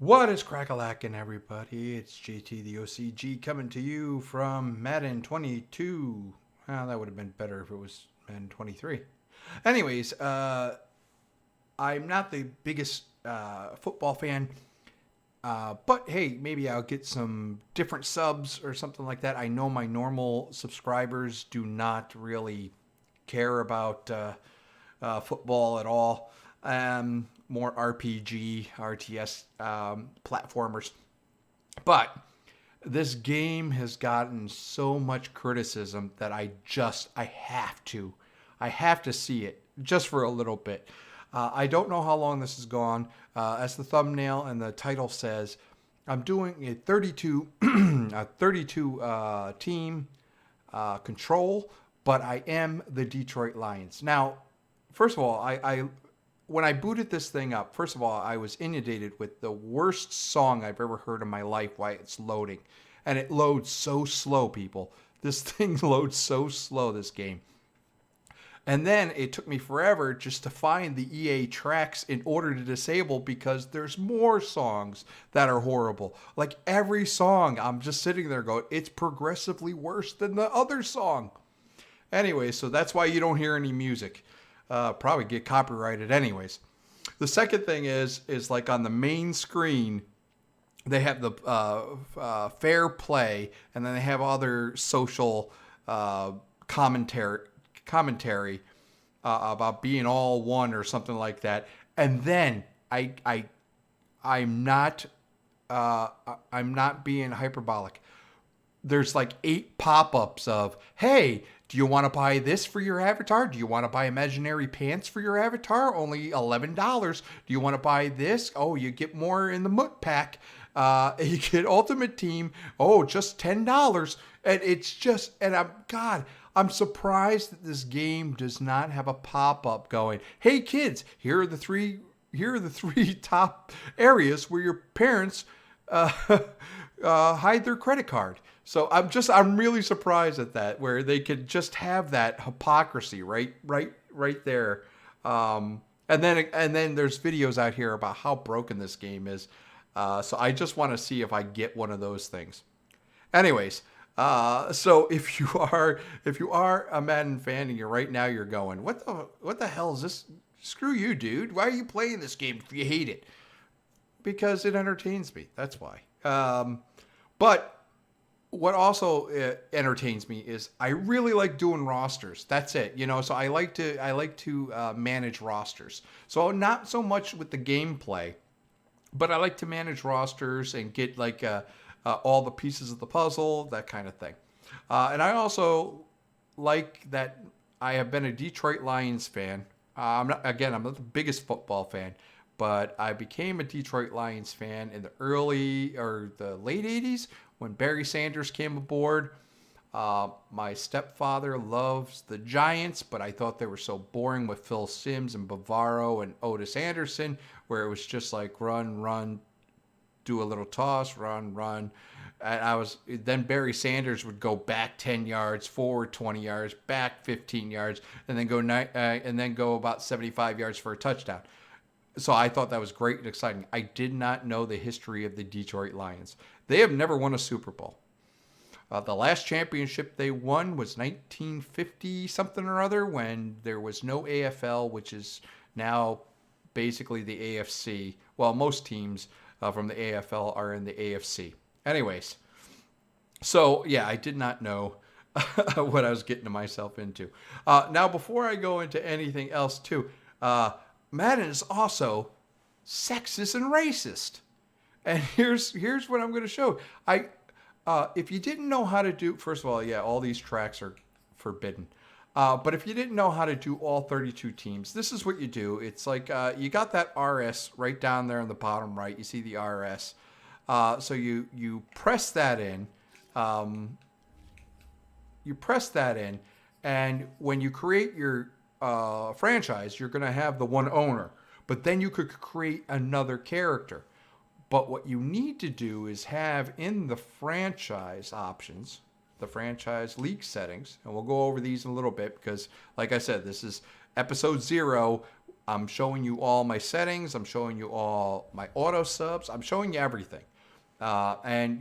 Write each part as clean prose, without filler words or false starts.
What is crack-a-lackin', everybody? It's JT the OCG coming to you from Madden 22. Well, that would have been better if it was Madden 23. Anyways, I'm not the biggest football fan, but hey, maybe I'll get some different subs or something like that. I know my normal subscribers do not really care about football at all. More RPG, RTS platformers. But this game has gotten so much criticism that I have to see it just for a little bit. I don't know how long this has gone. As the thumbnail and the title says, I'm doing a 32 team control, but I am the Detroit Lions. Now, first of all, I when I booted this thing up, first of all, I was inundated with the worst song I've ever heard in my life while it's loading. And it loads so slow, people. This thing loads so slow, this game. And then it took me forever just to find the EA tracks in order to disable because there's more songs that are horrible. Like every song, I'm just sitting there going, it's progressively worse than the other song. Anyway, so that's why you don't hear any music. Probably get copyrighted anyways. The second thing is like on the main screen, they have the fair play, and then they have other social commentary about being all one or something like that. And then I'm not being hyperbolic. There's like 8 pop-ups of, hey, do you want to buy this for your avatar? Do you want to buy imaginary pants for your avatar? Only $11. Do you want to buy this? Oh, you get more in the Moot Pack. You get Ultimate Team. Oh, just $10. And it's just, and I'm surprised that this game does not have a pop-up going, hey kids, here are the three top areas where your parents hide their credit card. So I'm really surprised at that, where they could just have that hypocrisy right there. And then there's videos out here about how broken this game is. So I just want to see if I get one of those things. Anyways, so if you are a Madden fan and you're going, what the hell is this? Screw you, dude. Why are you playing this game if you hate it? Because it entertains me. That's why. But what also entertains me is I really like doing rosters. That's it, So I like to manage rosters. So not so much with the gameplay, but I like to manage rosters and get like all the pieces of the puzzle, that kind of thing. And I also like that I have been a Detroit Lions fan. I'm not the biggest football fan, but I became a Detroit Lions fan in the late 80s when Barry Sanders came aboard. My stepfather loves the Giants, but I thought they were so boring with Phil Simms and Bavaro and Otis Anderson, where it was just like run, do a little toss, run. And then Barry Sanders would go back 10 yards, forward 20 yards, back 15 yards, and then go about 75 yards for a touchdown. So I thought that was great and exciting. I did not know the history of the Detroit Lions. They have never won a Super Bowl. The last championship they won was 1950 something or other, when there was no AFL, which is now basically the AFC. Well, most teams from the AFL are in the AFC. Anyways, so yeah, I did not know what I was getting myself into. Now, before I go into anything else too, Madden is also sexist and racist. And here's what I'm going to show. If you didn't know how to do, first of all, yeah, all these tracks are forbidden. But if you didn't know how to do all 32 teams, this is what you do. It's like you got that RS right down there in the bottom right. You see the RS. So you press that in. And when you create your franchise, you're going to have the one owner. But then you could create another character. But what you need to do is have in the franchise options, the franchise league settings, and we'll go over these in a little bit because, like I said, this is episode 0. I'm showing you all my settings. I'm showing you all my auto subs. I'm showing you everything. And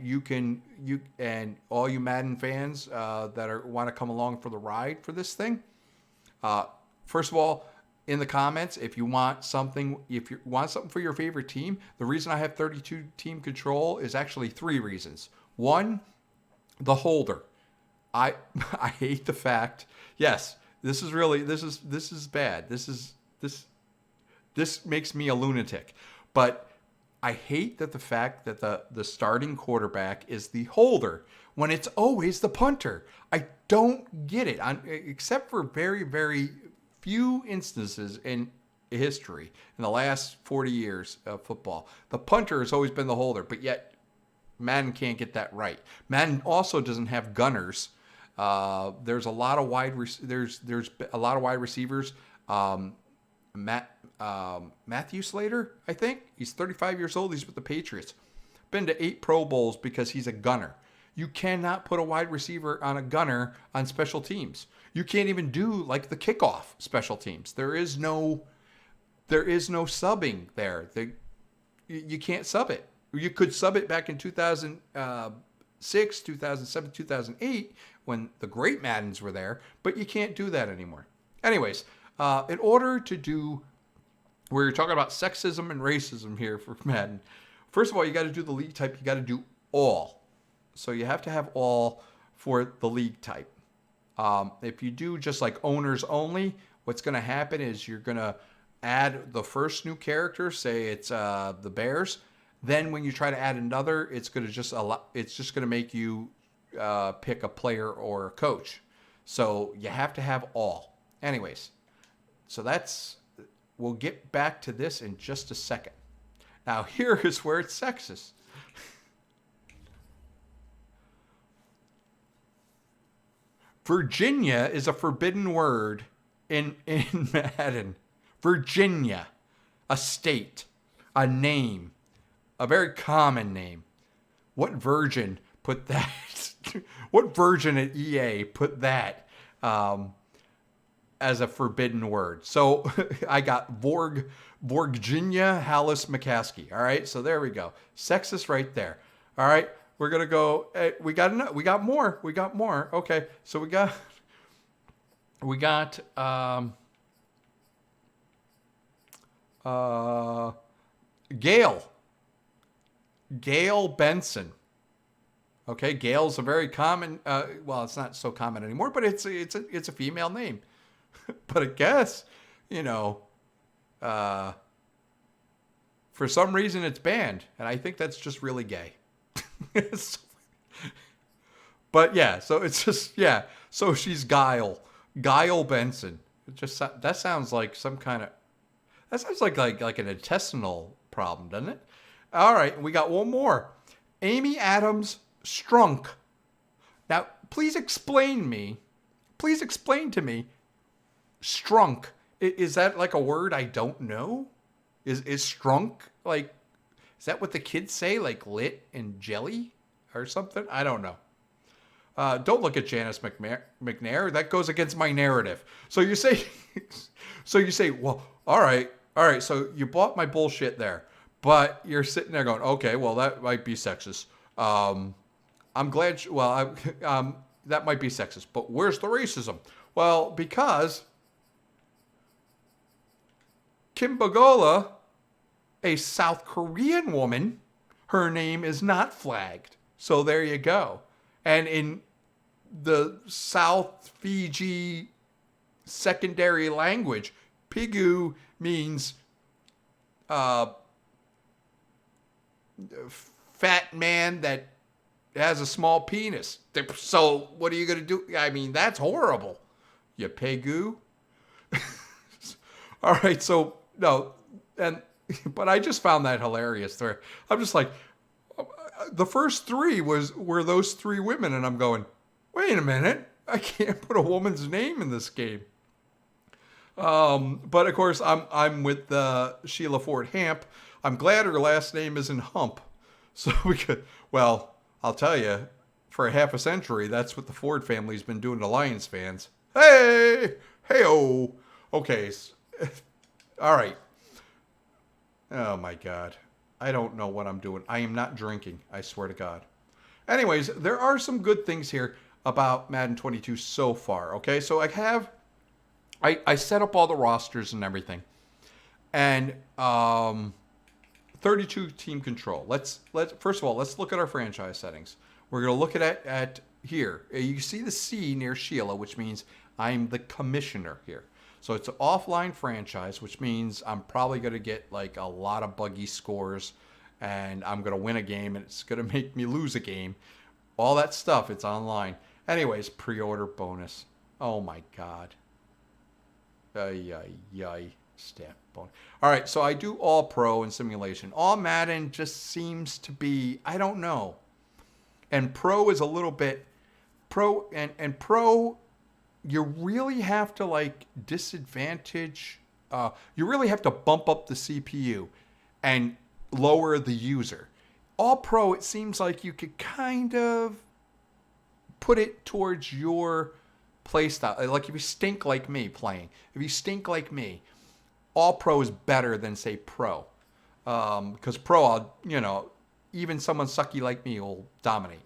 and all you Madden fans that want to come along for the ride for this thing. First of all, in the comments, if you want something for your favorite team, the reason I have 32 team control is actually 3 reasons. One, the holder. I hate the fact. Yes, this is bad. This makes me a lunatic. But I hate that the fact that the starting quarterback is the holder when it's always the punter. I don't get it. Except for very, very few instances in history in the last 40 years of football. The punter has always been the holder, but yet Madden can't get that right. Madden also doesn't have gunners. There's a lot of wide receivers. Matthew Slater, I think. He's 35 years old. He's with the Patriots. Been to 8 Pro Bowls because he's a gunner. You cannot put a wide receiver on a gunner on special teams. You can't even do like the kickoff special teams. There is no subbing there. You can't sub it. You could sub it back in 2006, 2007, 2008 when the great Maddens were there, but you can't do that anymore. Anyways, in order to do, we're talking about sexism and racism here for Madden. First of all, you got to do the league type. You got to do all. So you have to have all for the league type. If you do just like owners only, what's going to happen is you're going to add the first new character, say it's the Bears. Then when you try to add another, it's just going to make you pick a player or a coach. So you have to have all. Anyways, so we'll get back to this in just a second. Now here is where it's sexist. Virginia is a forbidden word in Madden. Virginia, a state, a name, a very common name. What virgin put that? What virgin at EA put that as a forbidden word? So I got Virginia Hallis McCaskey. All right, so there we go. Sexist right there. All right. We're going to go, we got more. Okay. So we got Gail Benson. Okay. Gail's a very common, well, it's not so common anymore, but it's a female name, but I guess, for some reason it's banned. And I think that's just really gay. But yeah, so it's just, yeah. So she's Guile Benson. That sounds like that sounds like an intestinal problem, doesn't it? All right, we got one more. Amy Adams Strunk. Now, please explain to me, strunk. Is that like a word I don't know? Is strunk like, is that what the kids say, like lit and jelly or something? I don't know. Don't look at Janice McNair. That goes against my narrative. So you say, well, all right. So you bought my bullshit there, but you're sitting there going, okay, well, that might be sexist. I'm glad. That might be sexist, but where's the racism? Well, because Kim Bagola, a South Korean woman, her name is not flagged. So there you go. And in the South Fiji secondary language, pigu means fat man that has a small penis. So what are you going to do? I mean, that's horrible. You pigu. All right. So no. But I just found that hilarious there. I'm just like, the first 3 were those 3 women, and I'm going, wait a minute, I can't put a woman's name in this game. But of course, I'm with Sheila Ford Hamp. I'm glad her last name isn't Hump, so we could. Well, I'll tell you, for a half a century, that's what the Ford family's been doing to Lions fans. Hey-oh. Okay. All right. Oh, my God. I don't know what I'm doing. I am not drinking. I swear to God. Anyways, there are some good things here about Madden 22 so far. Okay, so I set up all the rosters and everything, and 32 team control. Let's first of all, let's look at our franchise settings. We're gonna look at here. You see the C near Sheila, which means I'm the commissioner here. So it's an offline franchise, which means I'm probably gonna get like a lot of buggy scores, and I'm gonna win a game, and it's gonna make me lose a game. All that stuff, it's online. Anyways, pre-order bonus. Oh my God. Stat bonus. All right, so I do all pro and simulation. All Madden just seems to be, I don't know. And pro is a little bit, pro, and pro, you really have to like disadvantage, you really have to bump up the CPU and lower the user. All pro, it seems like you could kind of put it towards your play style. Like if you stink like me playing, if you stink like me, all pro is better than say pro. Because pro, even someone sucky like me will dominate.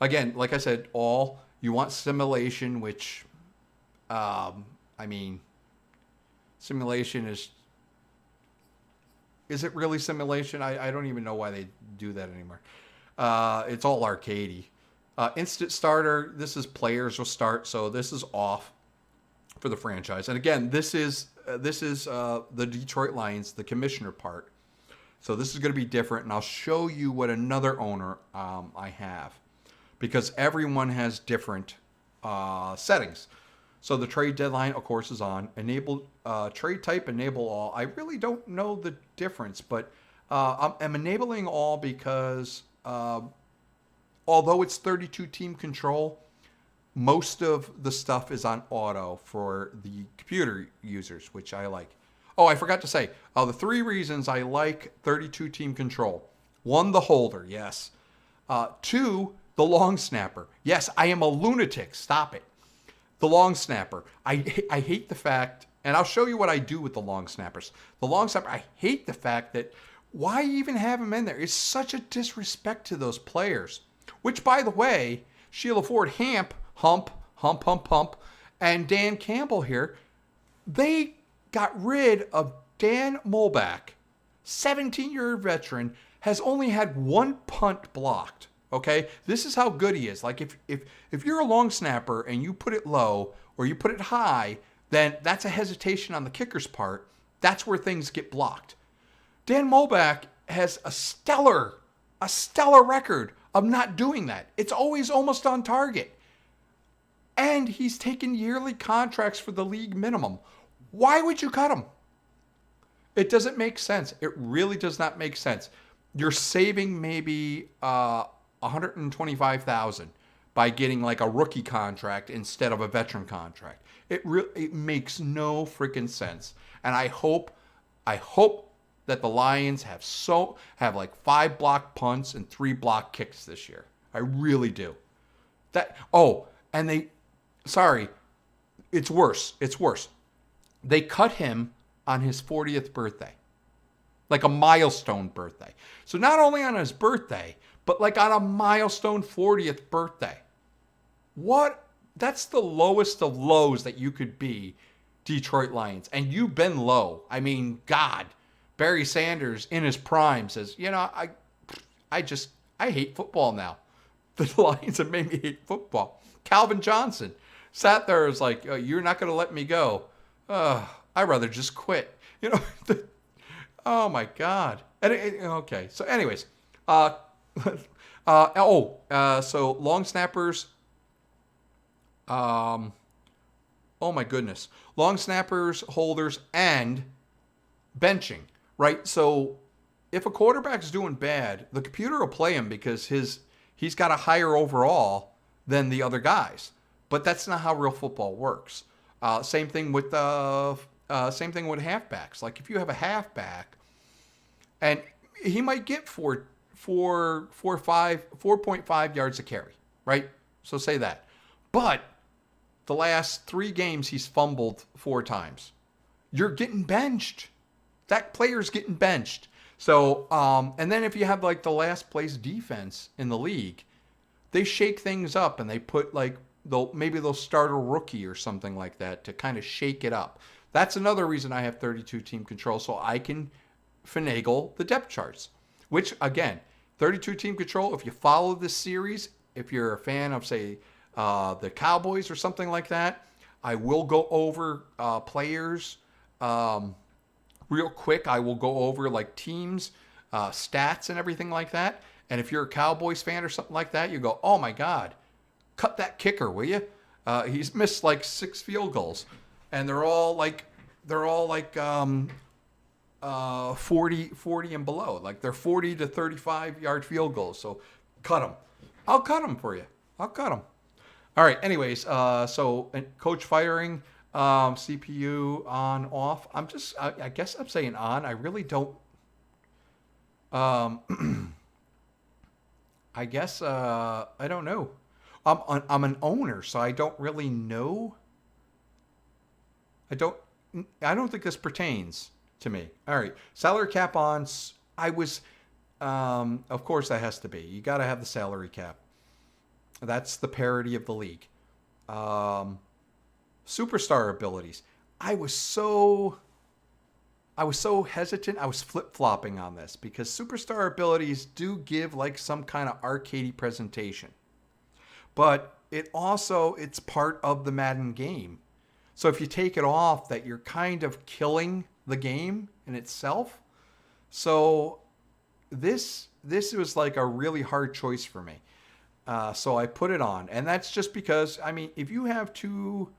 Again, like I said, all, you want simulation, which, simulation is it really simulation? I don't even know why they do that anymore. It's all arcadey. Instant starter, this is players will start, so this is off for the franchise. And again, this is the Detroit Lions, the commissioner part. So this is going to be different, and I'll show you what another owner I have, because everyone has different settings. So the trade deadline, of course, is on. Enable trade type, enable all. I really don't know the difference, but I'm enabling all because although it's 32 team control, most of the stuff is on auto for the computer users, which I like. Oh, I forgot to say, the 3 reasons I like 32 team control. 1, the holder, yes. 2, the long snapper. Yes, I am a lunatic. Stop it. The long snapper. I hate the fact, and I'll show you what I do with the long snappers. The long snapper, I hate the fact that why even have him in there? It's such a disrespect to those players. Which, by the way, Sheila Ford, Hump, and Dan Campbell here, they got rid of Dan Molback, 17-year veteran, has only had 1 punt blocked. Okay, this is how good he is. Like if you're a long snapper and you put it low or you put it high, then that's a hesitation on the kicker's part. That's where things get blocked. Dan Molback has a stellar record of not doing that. It's always almost on target. And he's taken yearly contracts for the league minimum. Why would you cut him? It doesn't make sense. It really does not make sense. You're saving maybe $125,000 by getting like a rookie contract instead of a veteran contract. It makes no freaking sense. And I hope that the Lions have like 5 block punts and 3 block kicks this year. I really do. It's worse. They cut him on his 40th birthday. Like a milestone birthday. So not only on his birthday, but like on a milestone 40th birthday. What? That's the lowest of lows that you could be, Detroit Lions. And you've been low. I mean, God. Barry Sanders in his prime says, I hate football now. The Lions have made me hate football. Calvin Johnson sat there and was like, you're not going to let me go. I'd rather just quit. Oh my God. Okay. So anyways, so long snappers, oh my goodness. Long snappers, holders, and benching, right? So if a quarterback's doing bad, the computer will play him because he's got a higher overall than the other guys. But that's not how real football works. Same thing with halfbacks. Like if you have a halfback, and he might get 4.5 yards a carry, right? So say that. But the last 3 games he's fumbled 4 times. you're getting benched. That player's getting benched. So, and then if you have like the last place defense in the league, they shake things up and they put like they'll start a rookie or something like that to kind of shake it up. That's another reason I have 32 team control, so I can finagle the depth charts. Which again, 32 team control. If you follow this series, if you're a fan of say the Cowboys or something like that, I will go over players real quick. I will go over like teams, stats, and everything like that. And if you're a Cowboys fan or something like that, you go, oh my God, cut that kicker, will you? He's missed like 6 field goals, and they're all like 40 and below. Like they're 40 to 35 yard field goals. So cut them. I'll cut them for you. I'll cut them. All right. Anyways, so coach firing, CPU on, off. I guess I'm saying on. I really don't. I guess I don't know. I'm an owner, so I don't really know. I don't think this pertains to me. All right, salary cap on. Of course that has to be. You got to have the salary cap. That's the parity of the league. Superstar abilities. I was so hesitant. I was flip-flopping on this because superstar abilities do give like some kind of arcadey presentation. But it's part of the Madden game. So if you take it off, that you're kind of killing the game in itself. So this was like a really hard choice for me. So I put it on, and that's just because, I mean, if you have two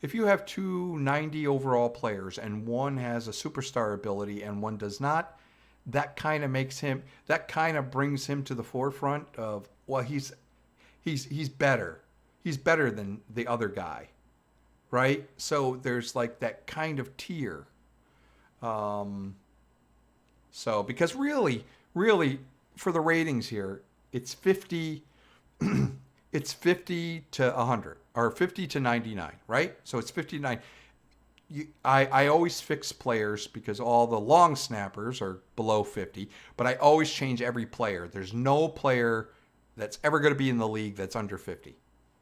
90 overall players and one has a superstar ability and one does not, that kind of brings him to the forefront of, well, he's better. He's better than the other guy, right? So there's like that kind of tier. So because really for the ratings here, it's 50 it's 50 to 100 or 50 to 99, right? So it's 59. I always fix players because all the long snappers are below 50, but I always change every player. There's no player that's ever going to be in the league that's under 50.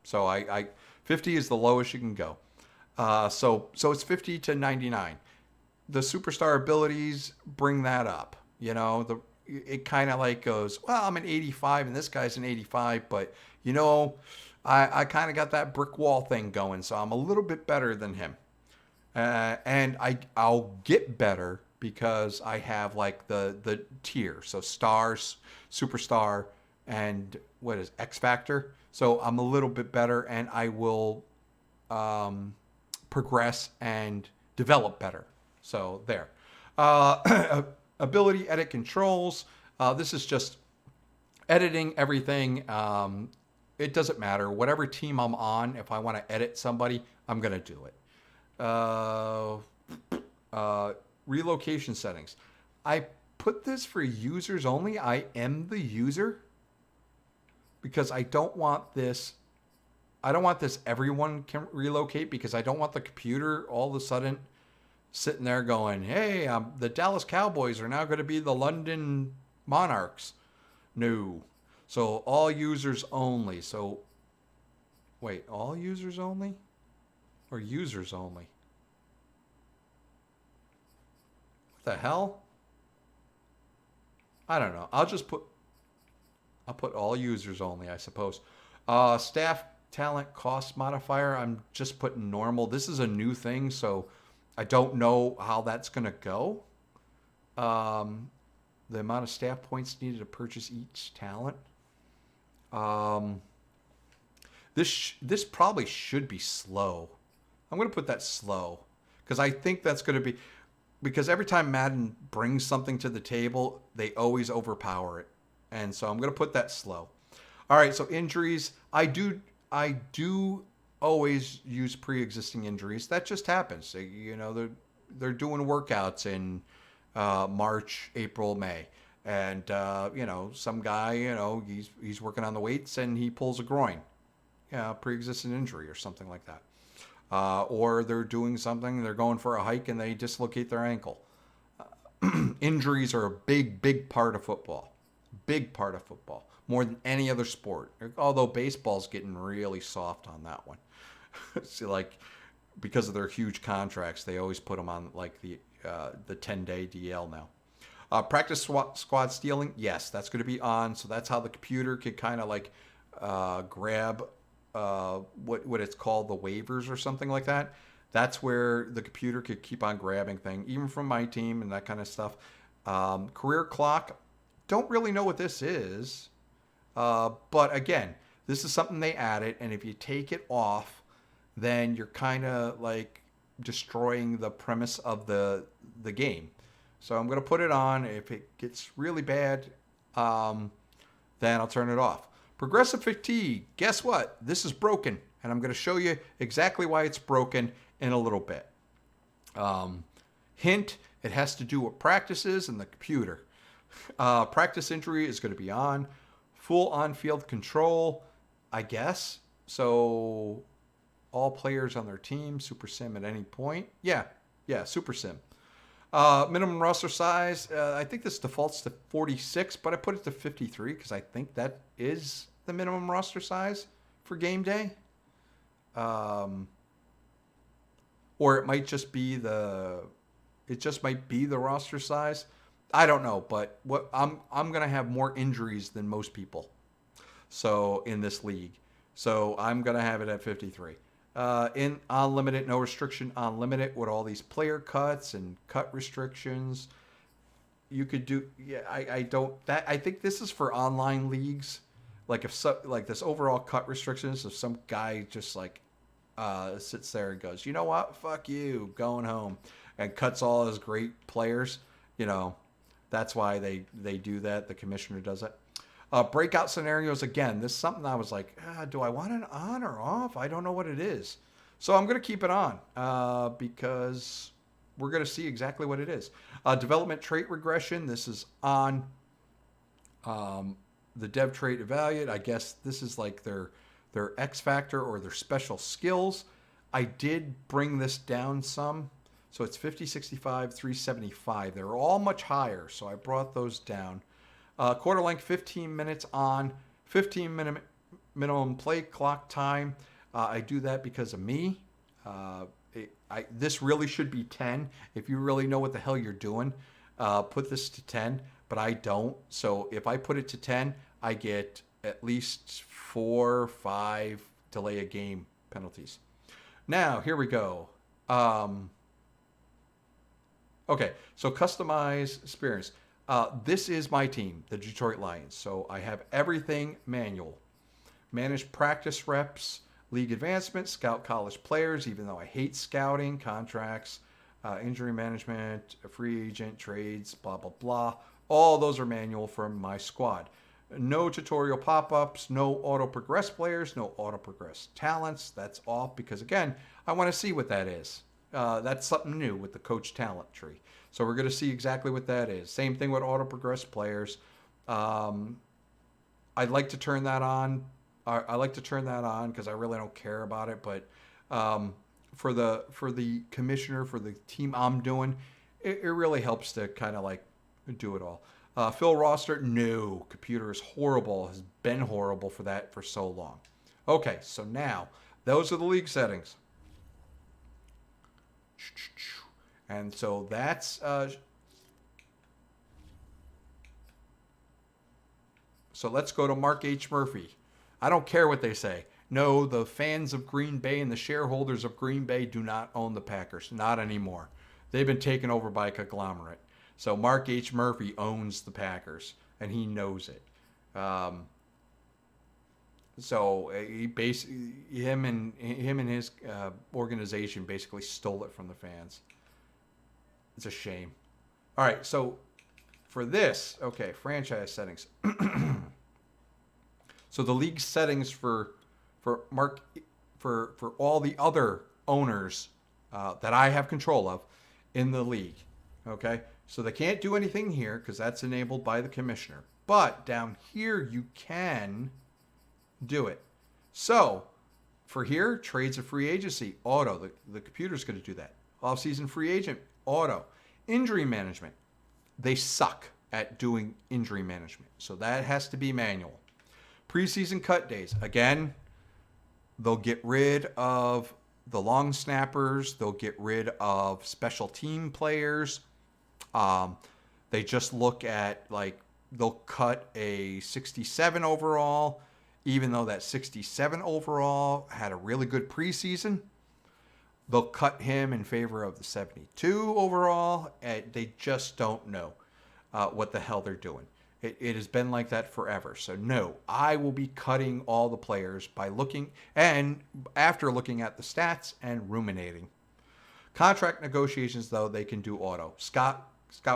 So I 50 is the lowest you can go. So it's 50 to 99. The superstar abilities bring that up. You know, it kind of like goes, well, I'm an 85 and this guy's an 85, but you know, I kind of got that brick wall thing going, so I'm a little bit better than him. And I'll get better because I have like the tier. So stars, superstar, and what is X Factor. So I'm a little bit better, and I will progress and develop better. So there. Ability edit controls. This is just editing everything. It doesn't matter. Whatever team I'm on, if I want to edit somebody, I'm going to do it. Relocation settings. I put this for users only. I am the user because I don't want this. I don't want this everyone can relocate because I don't want the computer all of a sudden sitting there going, hey, the Dallas Cowboys are now going to be the London Monarchs. No. So all users only. So wait, all users only or users only? What the hell? I don't know. I'll put all users only, I suppose. Staff talent cost modifier. I'm just putting normal. This is a new thing, so I don't know how that's going to go. The amount of staff points needed to purchase each talent. This probably should be slow. I'm going to put that slow because I think that's going to be, because every time Madden brings something to the table, they always overpower it. And so I'm going to put that slow. All right, so injuries. I do always use pre-existing injuries. That just happens. You know, they're doing workouts in March, April, May. And, you know, some guy, you know, he's working on the weights and he pulls a groin. Yeah, pre-existing injury or something like that. or they're doing something, they're going for a hike and they dislocate their ankle. Injuries are a big part of football. Big part of football. More than any other sport. Although baseball's getting really soft on that one. See, like, because of their huge contracts, they always put them on like the 10-day DL now. Practice squad stealing, yes, that's going to be on. So that's how the computer could kind of like grab what it's called, the waivers or something like that. That's where the computer could keep on grabbing things, even from my team and that kind of stuff. Career clock, don't really know what this is. But again, this is something they added, and if you take it off, then you're kind of like destroying the premise of the game. So I'm going to put it on. If it gets really bad, then I'll turn it off. Progressive fatigue. Guess what? This is broken, and I'm going to show you exactly why it's broken in a little bit. Hint, it has to do with practices and the computer. Practice injury is going to be on. Full on-field control, I guess. So all players on their team, Super Sim at any point. Yeah, Super Sim. Minimum roster size, I think this defaults to 46, but I put it to 53 because I think that is the minimum roster size for game day. Or it might just be the roster size. I don't know, but what I'm gonna have more injuries than most people. So in this league, so I'm gonna have it at 53. In unlimited, no restriction, unlimited with all these player cuts and cut restrictions. You could do, I think this is for online leagues. Like like this overall cut restrictions, if some guy just like sits there and goes, you know what, fuck you, going home, and cuts all his great players, that's why they do that. The commissioner does it. Breakout scenarios, again, this is something I was like, do I want it on or off? I don't know what it is. So I'm going to keep it on because we're going to see exactly what it is. Development trait regression, this is on. The dev trait evaluate, I guess this is like their X factor or their special skills. I did bring this down some. So it's 50, 65, 375. They're all much higher, so I brought those down. Quarter length, 15 minutes on, 15-minute minimum play clock time. I do that because of me. This really should be 10. If you really know what the hell you're doing, put this to 10, but I don't. So if I put it to 10, I get at least 4 or 5 delay a game penalties. Now, here we go. Okay, so customize experience. This is my team, the Detroit Lions. So I have everything manual. Manage practice reps, league advancement, scout college players, even though I hate scouting, contracts, injury management, a free agent, trades, blah, blah, blah. All those are manual from my squad. No tutorial pop-ups, no auto-progress players, no auto-progress talents. That's off because, again, I want to see what that is. That's something new with the coach talent tree. So we're going to see exactly what that is. Same thing with auto-progress players. I'd like to turn that on. I like to turn that on because I really don't care about it. But for the commissioner, for the team I'm doing, it really helps to kind of like do it all. Fill roster, no. Computer is horrible, has been horrible for that for so long. Okay, so now those are the league settings. And so that's so let's go to Mark H. Murphy. I don't care what they say. No, the fans of Green Bay and the shareholders of Green Bay do not own the Packers. Not anymore. They've been taken over by a conglomerate. So Mark H. Murphy owns the Packers, and he knows it. So he basically, him and his organization basically stole it from the fans. It's a shame. All right, so for this, okay, franchise settings. So the league settings for Mark for all the other owners that I have control of in the league. Okay, so they can't do anything here because that's enabled by the commissioner. But down here you can do it. So For here, trades and free agency, auto. The computer's going to do that. Off-season free agent, auto. Injury management, they suck at doing injury management. So that has to be manual. Preseason cut days, again, they'll get rid of the long snappers. They'll get rid of special team players. They just look at, like, they'll cut a 67 overall, even though that 67 overall had a really good preseason. They'll cut him in favor of the 72 overall. And they just don't know what the hell they're doing. It has been like that forever. So no, I will be cutting all the players by looking, and after looking at the stats and ruminating. Contract negotiations, though, they can do auto. Scout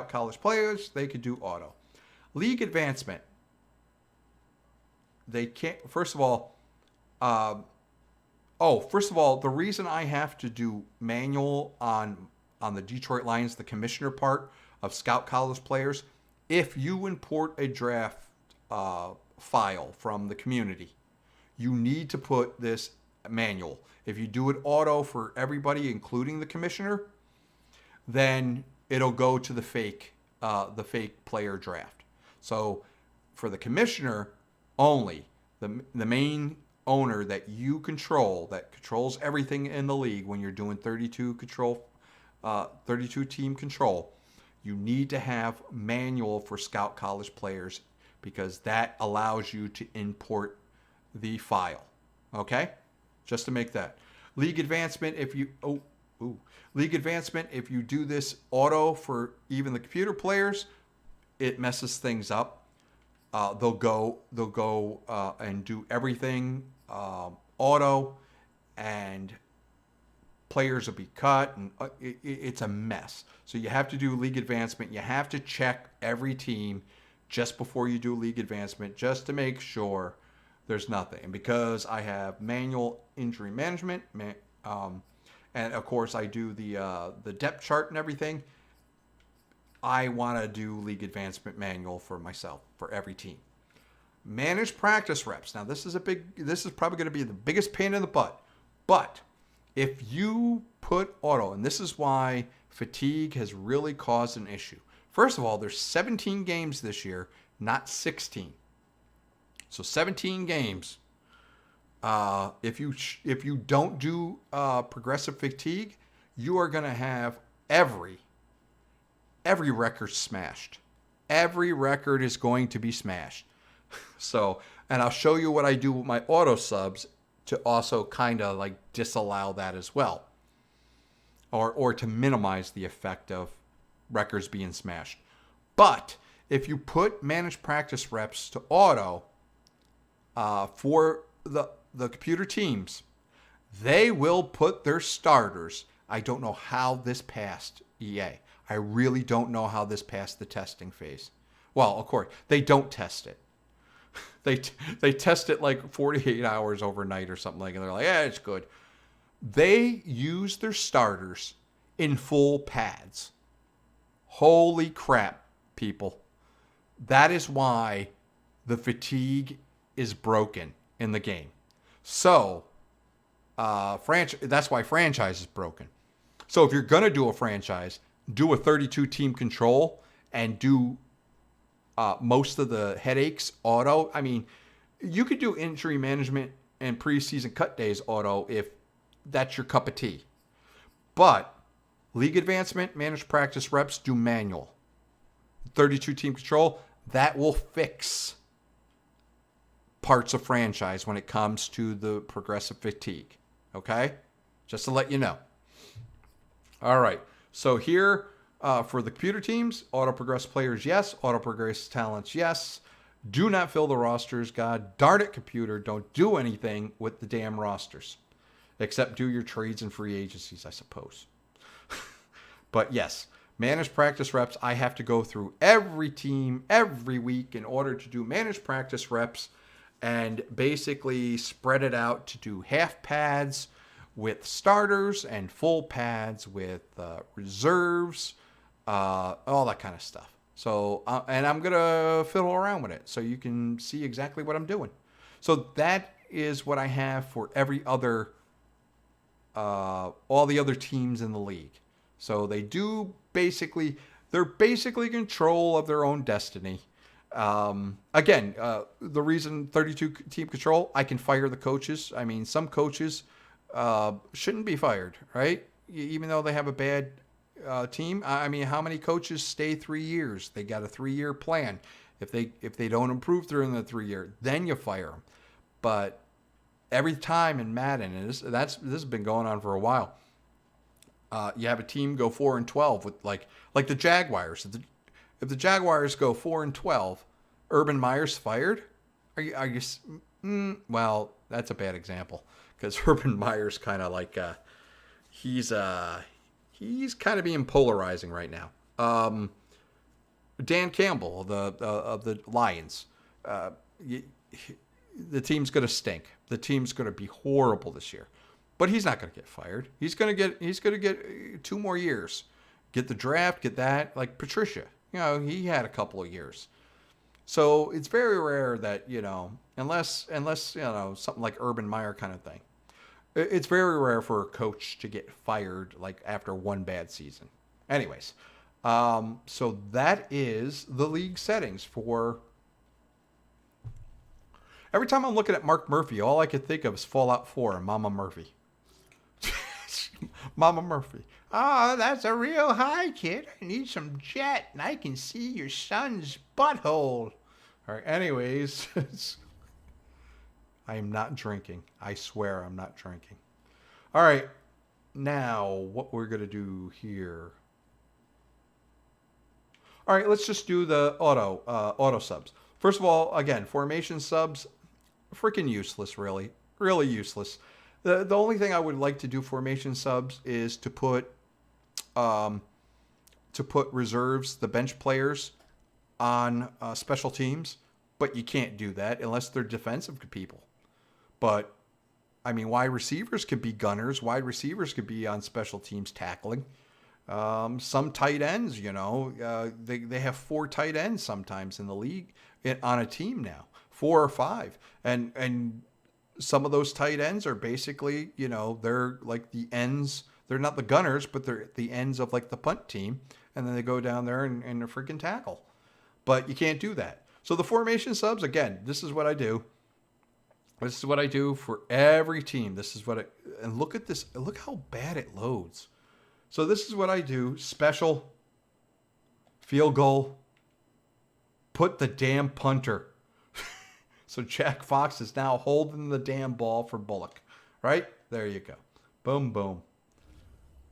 college players, they can do auto. League advancement, they can't. First of all, the reason I have to do manual on the Detroit Lions, the commissioner part of scout college players, if you import a draft file from the community, you need to put this manual. If you do it auto for everybody, including the commissioner, then it'll go to the fake player draft. So for the commissioner only, the main owner that you control, that controls everything in the league when you're doing 32 team control, you need to have manual for scout college players, because that allows you to import the file. Okay? Just to make that. League advancement, if you do this auto for even the computer players, it messes things up. They'll go and do everything auto, and players will be cut, and it's a mess. So you have to do league advancement. You have to check every team just before you do league advancement, just to make sure there's nothing. And because I have manual injury management, and of course I do the depth chart and everything, I want to do league advancement manual for myself for every team. Manage practice reps. Now this is probably going to be the biggest pain in the butt. But if you put auto, and this is why fatigue has really caused an issue. First of all, there's 17 games this year, not 16. So 17 games. If you don't do progressive fatigue, you are going to have every record smashed. Every record is going to be smashed. So, and I'll show you what I do with my auto subs to also kind of like disallow that as well, or to minimize the effect of records being smashed. But if you put managed practice reps to auto for the computer teams, they will put their starters. I don't know how this passed EA. I really don't know how this passed the testing phase. Well, of course, they don't test it. They test it like 48 hours overnight or something like that. And they're like, yeah, it's good. They use their starters in full pads. Holy crap, people. That is why the fatigue is broken in the game. So, that's why franchise is broken. So if you're going to do a franchise, do a 32-team control and do most of the headaches auto. I mean, you could do injury management and preseason cut days auto if that's your cup of tea. But league advancement, managed practice reps, do manual. 32-team control, that will fix parts of franchise when it comes to the progressive fatigue. Okay? Just to let you know. All right. So here, for the computer teams, auto progress players, yes. Auto progress talents, yes. Do not fill the rosters. God darn it, computer. Don't do anything with the damn rosters. Except do your trades and free agencies, I suppose. But yes, managed practice reps. I have to go through every team every week in order to do managed practice reps and basically spread it out to do half pads with starters and full pads with reserves, all that kind of stuff. So, and I'm going to fiddle around with it so you can see exactly what I'm doing. So that is what I have for every other, all the other teams in the league. So they're basically in control of their own destiny. Again, the reason 32 team control, I can fire the coaches. I mean, some coaches shouldn't be fired, right? Even though they have a bad team. I mean, how many coaches stay 3 years? They got a 3-year plan. If they don't improve during the 3 year, then you fire them. But every time in Madden, and this has been going on for a while. You have a team go 4-12 with like the Jaguars. If the Jaguars go 4-12, Urban Meyer's fired. Well, that's a bad example because Urban Meyer's kind of like he's kind of being polarizing right now. Dan Campbell of the Lions. The team's going to stink. The team's going to be horrible this year. But he's not going to get fired. He's going to get 2 more years. Get the draft, get that. Like Patricia, he had a couple of years. So it's very rare that, unless something like Urban Meyer kind of thing. It's very rare for a coach to get fired like after one bad season. Anyways, so that is the league settings for. Every time I'm looking at Mark Murphy, all I can think of is Fallout 4 and Mama Murphy. Mama Murphy. Oh, that's a real high, kid. I need some jet, and I can see your son's butthole. All right, anyways. I am not drinking. I swear I'm not drinking. All right, now what we're going to do here. All right, let's just do the auto subs. First of all, again, formation subs, freaking useless, really. Really useless. The only thing I would like to do formation subs is to put reserves, the bench players, on special teams, but you can't do that unless they're defensive people. But I mean, wide receivers could be gunners. Wide receivers could be on special teams tackling. Some tight ends, they have 4 tight ends sometimes in the league on a team now, 4 or 5, and some of those tight ends are basically, they're like the ends. They're not the gunners, but they're the ends of like the punt team. And then they go down there and freaking tackle. But you can't do that. So the formation subs, again, this is what I do. This is what I do for every team. And look at this. Look how bad it loads. So this is what I do. Special, field goal, put the damn punter. So Jack Fox is now holding the damn ball for Bullock. Right? There you go. Boom, boom.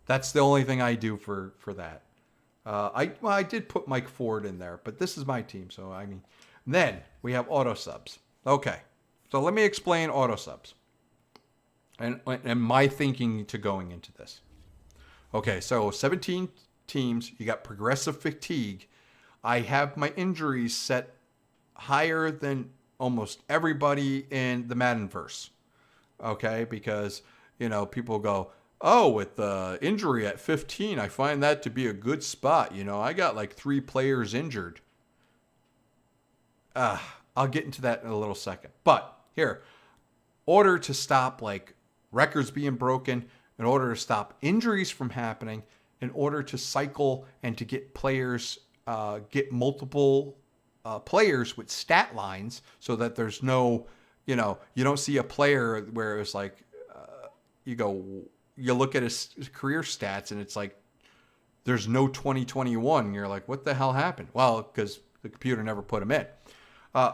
That's the only thing I do for that. I did put Mike Ford in there, but this is my team. So, I mean, then we have auto subs. Okay. So let me explain auto subs and my thinking to going into this. Okay. So 17 teams, you got progressive fatigue. I have my injuries set higher than almost everybody in the Maddenverse. Okay. Because, people go, oh, with the injury at 15, I find that to be a good spot. I got like 3 players injured. I'll get into that in a little second. But here, order to stop like records being broken, in order to stop injuries from happening, in order to cycle and to get players, get multiple players with stat lines so that there's no, you don't see a player where it's like, you look at his career stats and it's like, there's no 2021. You're like, what the hell happened? Well, because the computer never put him in.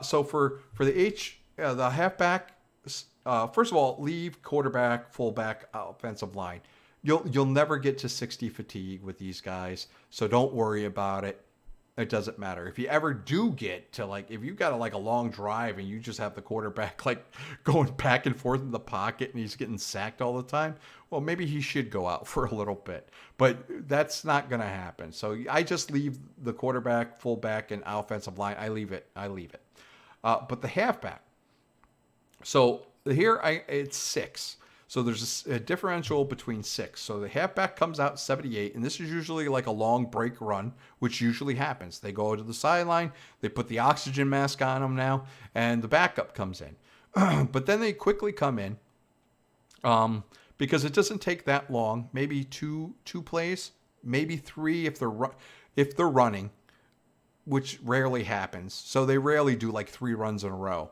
So for the halfback, first of all, leave quarterback, fullback, offensive line. You'll never get to 60 fatigue with these guys, so don't worry about it. It doesn't matter. If you ever do get to if you got a long drive and you just have the quarterback going back and forth in the pocket and he's getting sacked all the time, well, maybe he should go out for a little bit. But that's not going to happen. So I just leave the quarterback, fullback, and offensive line. I leave it. But the halfback. So here it's 6. So there's a differential between 6. So the halfback comes out 78, and this is usually like a long break run, which usually happens. They go to the sideline, they put the oxygen mask on them now, and the backup comes in. But then they quickly come in, because it doesn't take that long. Maybe two plays, maybe three if they're running, which rarely happens. So they rarely do like 3 runs in a row,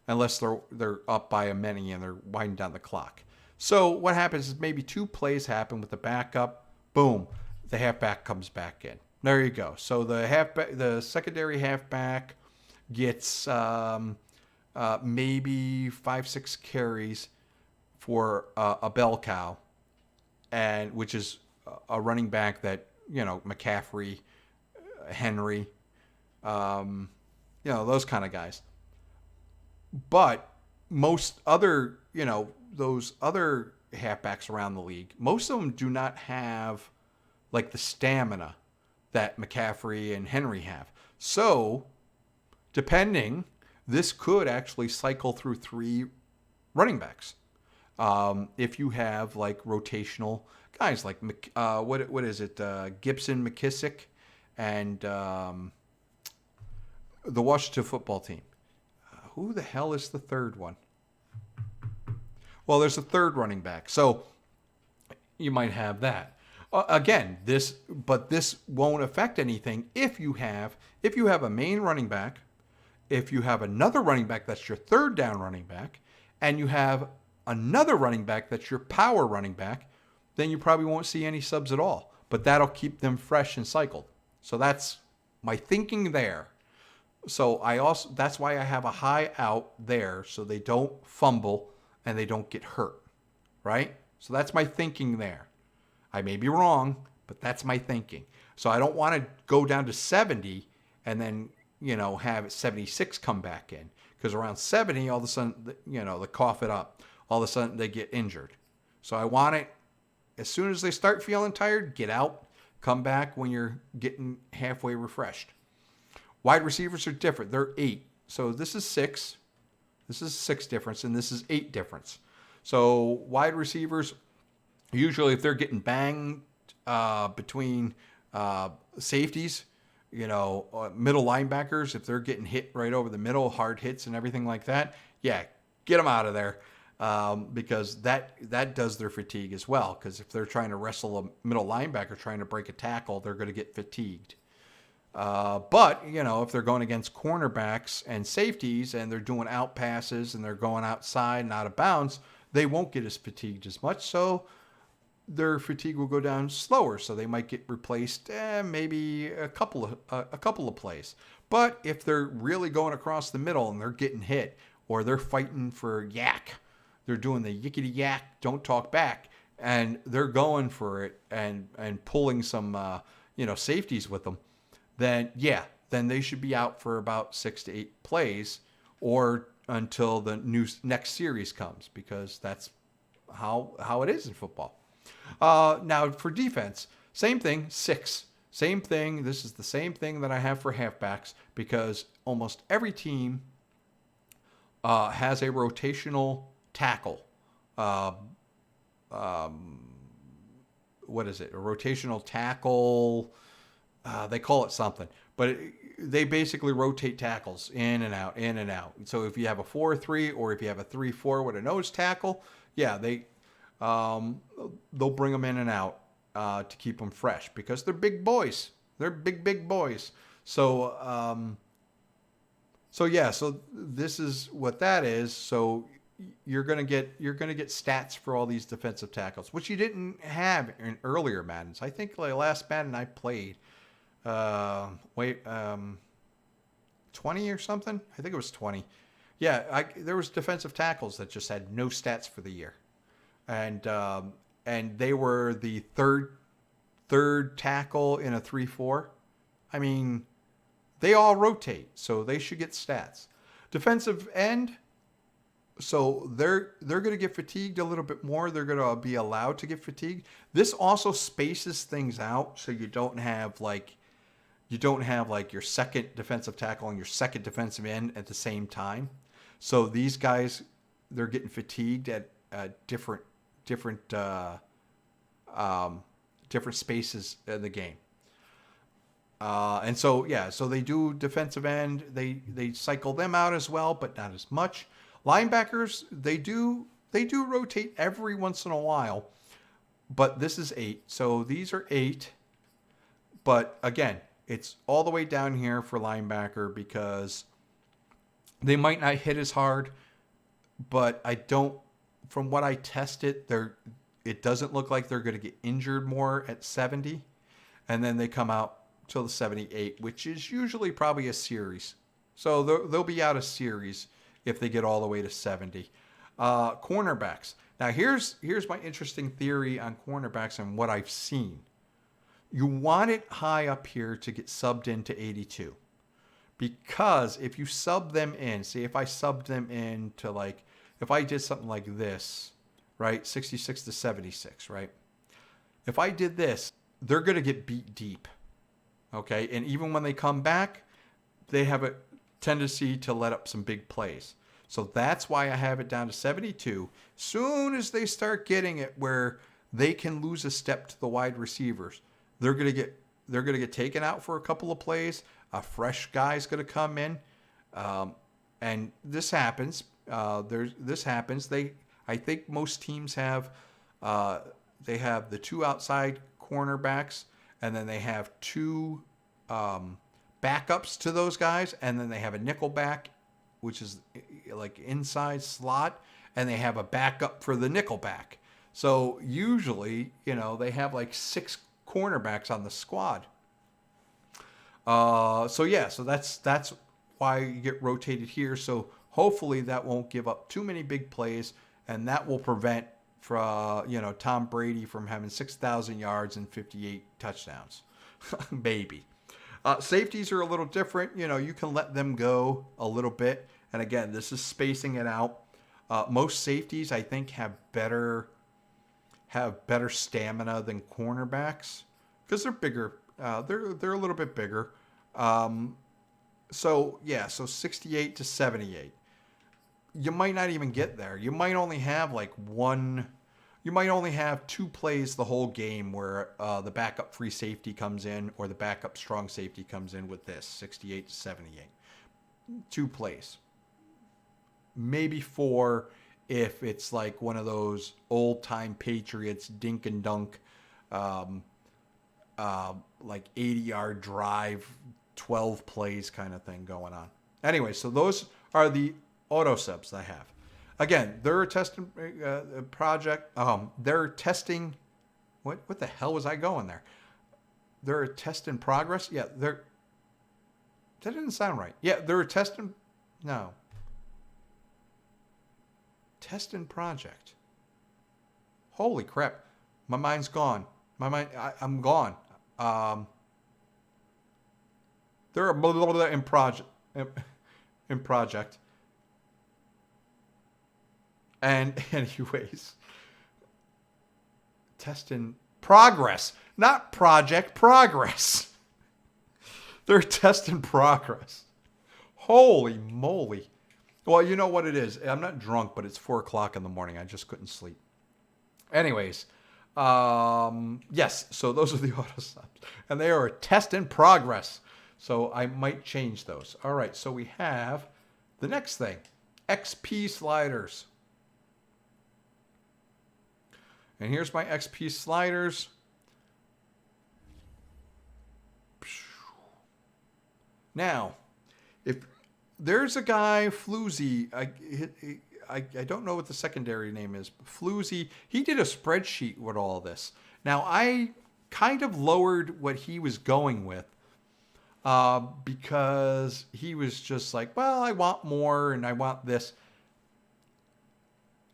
unless they're up by a many and they're winding down the clock. So what happens is maybe 2 plays happen with the backup. Boom, the halfback comes back in. There you go. So the secondary halfback gets maybe 5-6 carries for a bell cow, and which is a running back that, McCaffrey, Henry, those kind of guys. But most other, those other halfbacks around the league, most of them do not have like the stamina that McCaffrey and Henry have. So, this could actually cycle through 3 running backs. If you have like rotational guys like what is it, Gibson, McKissick, and the Washington football team. Who the hell is the third one? Well, there's a third running back, so you might have that. Again, this won't affect anything if you have a main running back, if you have another running back that's your third down running back, and you have another running back that's your power running back, then you probably won't see any subs at all. But that'll keep them fresh and cycled. So that's my thinking there. So that's why I have a high out there, so they don't fumble and they don't get hurt, right? So that's my thinking there. I may be wrong, but that's my thinking. So I don't want to go down to 70 and then, have 76 come back in, because around 70, all of a sudden, they cough it up. All of a sudden they get injured. So I want it, as soon as they start feeling tired, get out, come back when you're getting halfway refreshed. Wide receivers are different. They're 8. So this is 6. This is 6 difference, and this is 8 difference. So wide receivers, usually if they're getting banged between safeties, middle linebackers, if they're getting hit right over the middle, hard hits and everything like that, yeah, get them out of there. Because that does their fatigue as well. Because if they're trying to wrestle a middle linebacker trying to break a tackle, they're going to get fatigued. But, if they're going against cornerbacks and safeties and they're doing out passes and they're going outside and out of bounds, they won't get as fatigued as much. So their fatigue will go down slower. So they might get replaced maybe a couple of plays. But if they're really going across the middle and they're getting hit, or they're fighting for yak, they're doing the yickety yak, don't talk back, and they're going for it and pulling some safeties with them, then they should be out for about 6 to 8 plays, or until the next series comes, because that's how it is in football. Now for defense, same thing, 6. Same thing. This is the same thing that I have for halfbacks, because almost every team has a rotational tackle. What is it? A rotational tackle. They call it something, but they basically rotate tackles in and out, in and out. So if you have a 4-3 or if you have a 3-4 with a nose tackle, they'll bring them in and out to keep them fresh, because they're big boys. They're big boys. So so this is what that is. So you're gonna get stats for all these defensive tackles, which you didn't have in earlier Maddens. I think the last Madden I played, 20 or something. I think it was 20. Yeah, there was defensive tackles that just had no stats for the year, and they were the third tackle in a 3-4. I mean, they all rotate, so they should get stats. Defensive end, so they're going to get fatigued a little bit more. They're going to be allowed to get fatigued. This also spaces things out, so you don't have like your second defensive tackle and your second defensive end at the same time. So these guys, they're getting fatigued at different spaces in the game. And so they do defensive end. They cycle them out as well, but not as much. Linebackers, they do rotate every once in a while, but this is 8. So these are 8. But again, it's all the way down here for linebacker because they might not hit as hard, but from what I tested, it doesn't look like they're going to get injured more at 70. And then they come out till the 78, which is usually probably a series. So they'll be out a series if they get all the way to 70. Cornerbacks. Now here's my interesting theory on cornerbacks and what I've seen. You want it high up here to get subbed into 82. Because if you sub them in, see if I subbed them in to like, if I did something like this, right? 66 to 76, right? If I did this, they're going to get beat deep. Okay. And even when they come back, they have a tendency to let up some big plays. So that's why I have it down to 72. Soon as they start getting it where they can lose a step to the wide receivers, they're going to get taken out for a couple of plays. A fresh guy's going to come in. And this happens. This happens. I think most teams have, they have the 2 outside cornerbacks, and then they have 2 backups to those guys, and then they have a nickel back, which is like inside slot, and they have a backup for the nickel back. So usually, they have like 6 cornerbacks on the squad. So that's why you get rotated here. So hopefully that won't give up too many big plays, and that will prevent Tom Brady from having 6,000 yards and 58 touchdowns. Maybe. Safeties are a little different. You can let them go a little bit. And again, this is spacing it out. Most safeties, I think, have better stamina than cornerbacks because they're bigger. They're a little bit bigger. So 68 to 78. You might not even get there. You might only have you might only have 2 plays the whole game where the backup free safety comes in or the backup strong safety comes in with this 68 to 78. 2 plays. Maybe 4 if it's like one of those old time Patriots dink and dunk, like 80-yard drive, 12 plays kind of thing going on. Anyway, so those are the auto subs I have. Again, they're a testing project. They're testing. What the hell was I going there? They're a test in progress. Yeah, that didn't sound right. Yeah, they're a test in. No. Test in project. Holy crap! My mind's gone. I'm gone. They're a blah, blah, blah in project. In project. And anyways, test in progress, not project, progress. They're test in progress. Holy moly. Well, you know what it is. I'm not drunk, but it's 4:00 in the morning. I just couldn't sleep. Anyways, yes, so those are the auto subs. And they are a test in progress. So I might change those. All right, so we have the next thing, XP sliders. And here's my XP sliders. Now, if there's a guy, Floozy, I don't know what the secondary name is, but Floozy, he did a spreadsheet with all this. Now, I kind of lowered what he was going with because he was just like, well, I want more and I want this.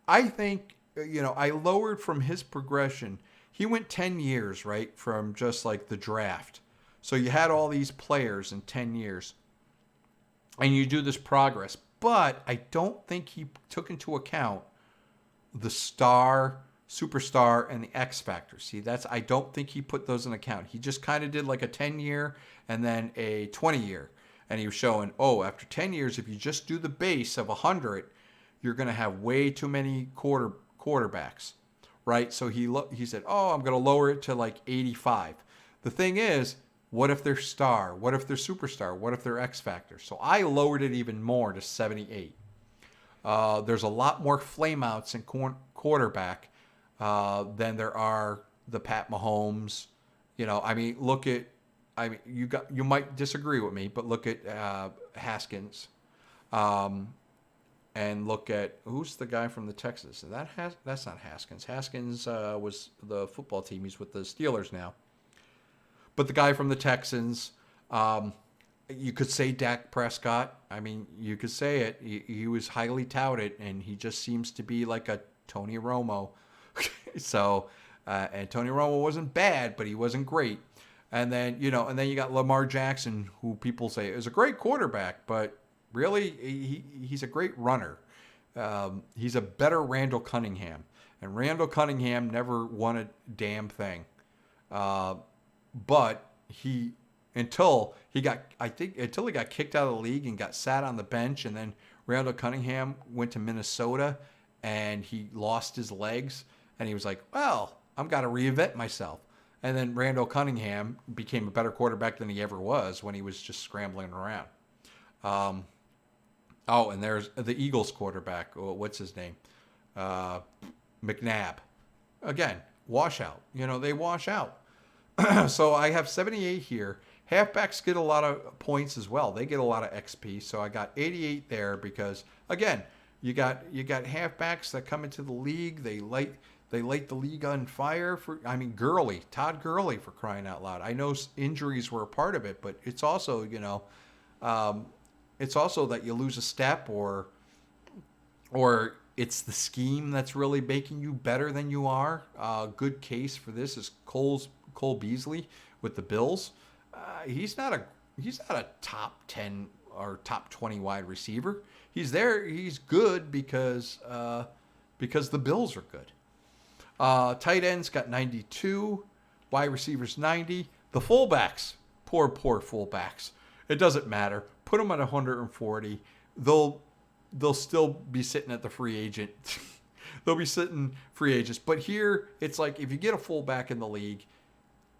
I think, I lowered from his progression. He went 10 years, right, from just like the draft. So you had all these players in 10 years. And you do this progress. But I don't think he took into account the star, superstar, and the X factor. See, I don't think he put those in account. He just kind of did like a 10-year and then a 20-year. And he was showing, after 10 years, if you just do the base of 100, you're going to have way too many quarterbacks, right? So he said, I'm going to lower it to like 85. The thing is, what if they're star? What if they're superstar? What if they're X factor? So I lowered it even more to 78. There's a lot more flameouts in quarterback than there are the Pat Mahomes. I mean, you might disagree with me, but look at Haskins, and look at who's the guy from the Texans. That's not Haskins. Haskins was the football team. He's with the Steelers now. But the guy from the Texans, you could say Dak Prescott. I mean, you could say it. He was highly touted, and he just seems to be like a Tony Romo. So, and Tony Romo wasn't bad, but he wasn't great. And then, you got Lamar Jackson, who people say is a great quarterback, but really, he's a great runner. He's a better Randall Cunningham. And Randall Cunningham never won a damn thing. But until he got kicked out of the league and got sat on the bench, and then Randall Cunningham went to Minnesota and he lost his legs, and he was like, well, I've got to reinvent myself. And then Randall Cunningham became a better quarterback than he ever was when he was just scrambling around. And there's the Eagles quarterback. What's his name? McNabb. Again, washout. They wash out. So I have 78 here. Halfbacks get a lot of points as well. They get a lot of XP. So I got 88 there because, again, you got halfbacks that come into the league. They light the league on fire. Todd Gurley, for crying out loud. I know injuries were a part of it, but it's also, it's also that you lose a step, or it's the scheme that's really making you better than you are. Good case for this is Cole Beasley with the Bills. He's not a top 10 or top 20 wide receiver. He's there. He's good because the Bills are good. Tight ends got 92, wide receivers 90. The fullbacks, poor fullbacks. It doesn't matter. Put them at 140. They'll still be sitting at the free agent. They'll be sitting free agents. But here, it's like if you get a fullback in the league,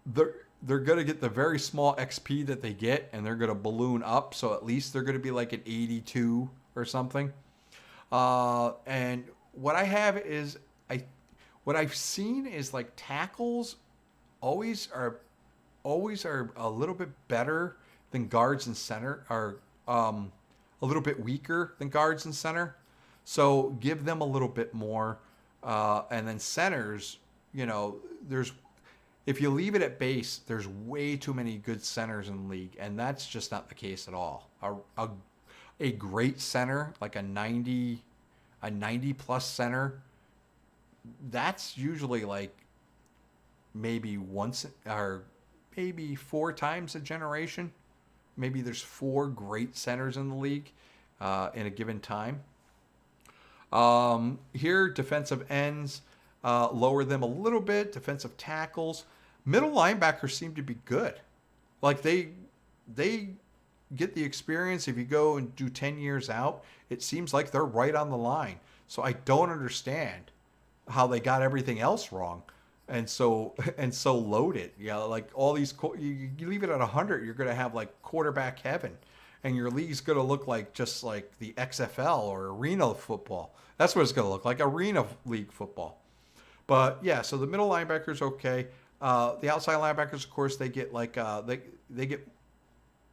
they're going to get the very small XP that they get, and they're going to balloon up. So at least they're going to be like an 82 or something. And what I have is what I've seen is like tackles always are a little bit better than guards and center, are a little bit weaker than guards and center. So give them a little bit more. And then centers, if you leave it at base, there's way too many good centers in the league. And that's just not the case at all. A great center, like a 90 plus center, that's usually like maybe once or maybe 4 times a generation. Maybe there's 4 great centers in the league in a given time. Here, defensive ends, lower them a little bit. Defensive tackles. Middle linebackers seem to be good. Like they get the experience. If you go and do 10 years out, it seems like they're right on the line. So I don't understand how they got everything else wrong. And so loaded. Like all these, you leave it at 100, you're going to have like quarterback heaven, and your league's going to look like just like the XFL or arena football. That's what it's going to look like, arena league football. But yeah, so the middle linebackers okay. The outside linebackers, of course, they get like they get.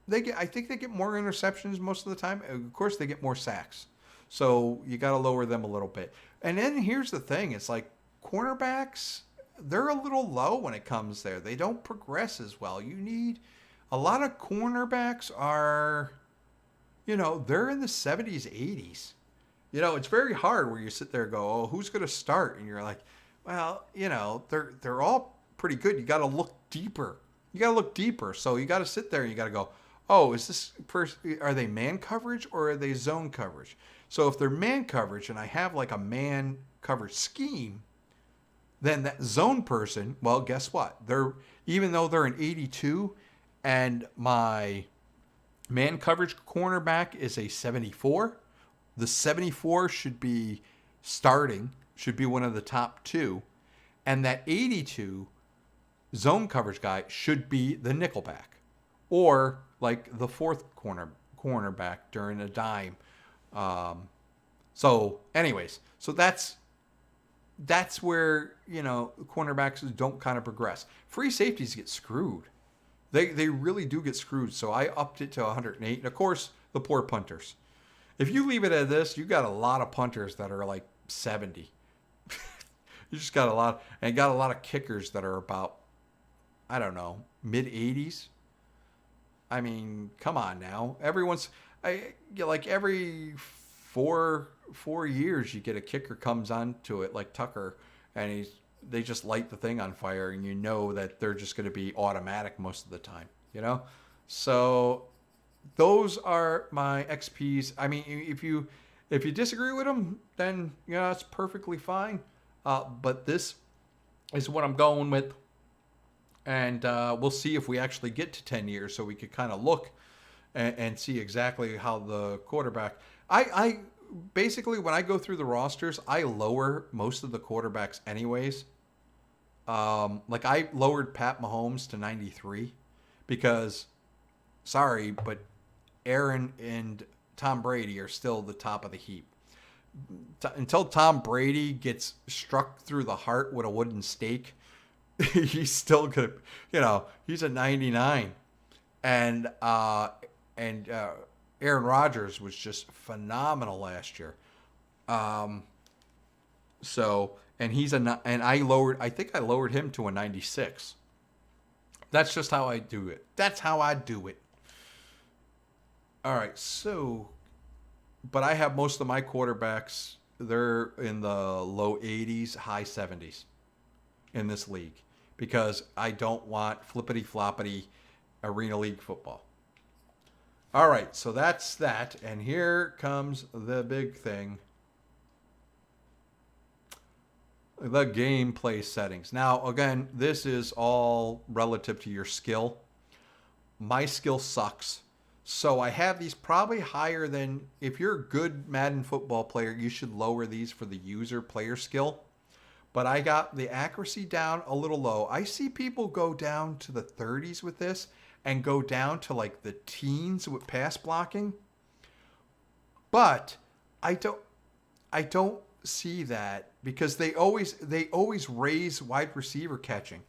I think they get more interceptions most of the time. Of course, they get more sacks. So you got to lower them a little bit. And then here's the thing: it's like cornerbacks. They're a little low when it comes there. They don't progress as well. You need a lot of cornerbacks are, they're in the 70s, 80s. It's very hard where you sit there and go, oh, who's going to start? And you're like, well, they're all pretty good. You got to look deeper. So you got to sit there and you got to go, oh, is this person, are they man coverage or are they zone coverage? So if they're man coverage and I have like a man coverage scheme, then that zone person, well, guess what? Even though they're an 82 and my man coverage cornerback is a 74, the 74 should be starting, should be one of the top 2. And that 82 zone coverage guy should be the nickelback or like the 4th cornerback during a dime So, anyways, so that's where, cornerbacks don't kind of progress. Free safeties get screwed. They really do get screwed. So I upped it to 108. And of course, the poor punters. If you leave it at this, you got a lot of punters that are like 70. You just got a lot, and got a lot of kickers that are about, I don't know, mid 80s. I mean, come on now. Like every four years, you get a kicker comes onto it like Tucker, and they just light the thing on fire, and you know that they're just going to be automatic most of the time. So those are my XPs. I mean, if you disagree with them, then it's perfectly fine. But this is what I'm going with, and we'll see if we actually get to 10 years, so we could kind of look and see exactly how the quarterback. I basically, when I go through the rosters, I lower most of the quarterbacks anyways. Like I lowered Pat Mahomes to 93 because, sorry, but Aaron and Tom Brady are still the top of the heap. Until Tom Brady gets struck through the heart with a wooden stake, he's still gonna, he's a 99, and Aaron Rodgers was just phenomenal last year. So, and I think I lowered him to a 96. That's just how I do it. That's how I do it. All right, so. But I have most of my quarterbacks, they're in the low 80s, high 70s in this league because I don't want flippity-floppity Arena League football. All right, so that's that. And here comes the big thing. The gameplay settings. Now, again, this is all relative to your skill. My skill sucks. So I have these probably higher than, if you're a good Madden football player, you should lower these for the user player skill. But I got the accuracy down a little low. I see people go down to the 30s with this and go down to like the teens with pass blocking. But I don't see that because they always raise wide receiver catching.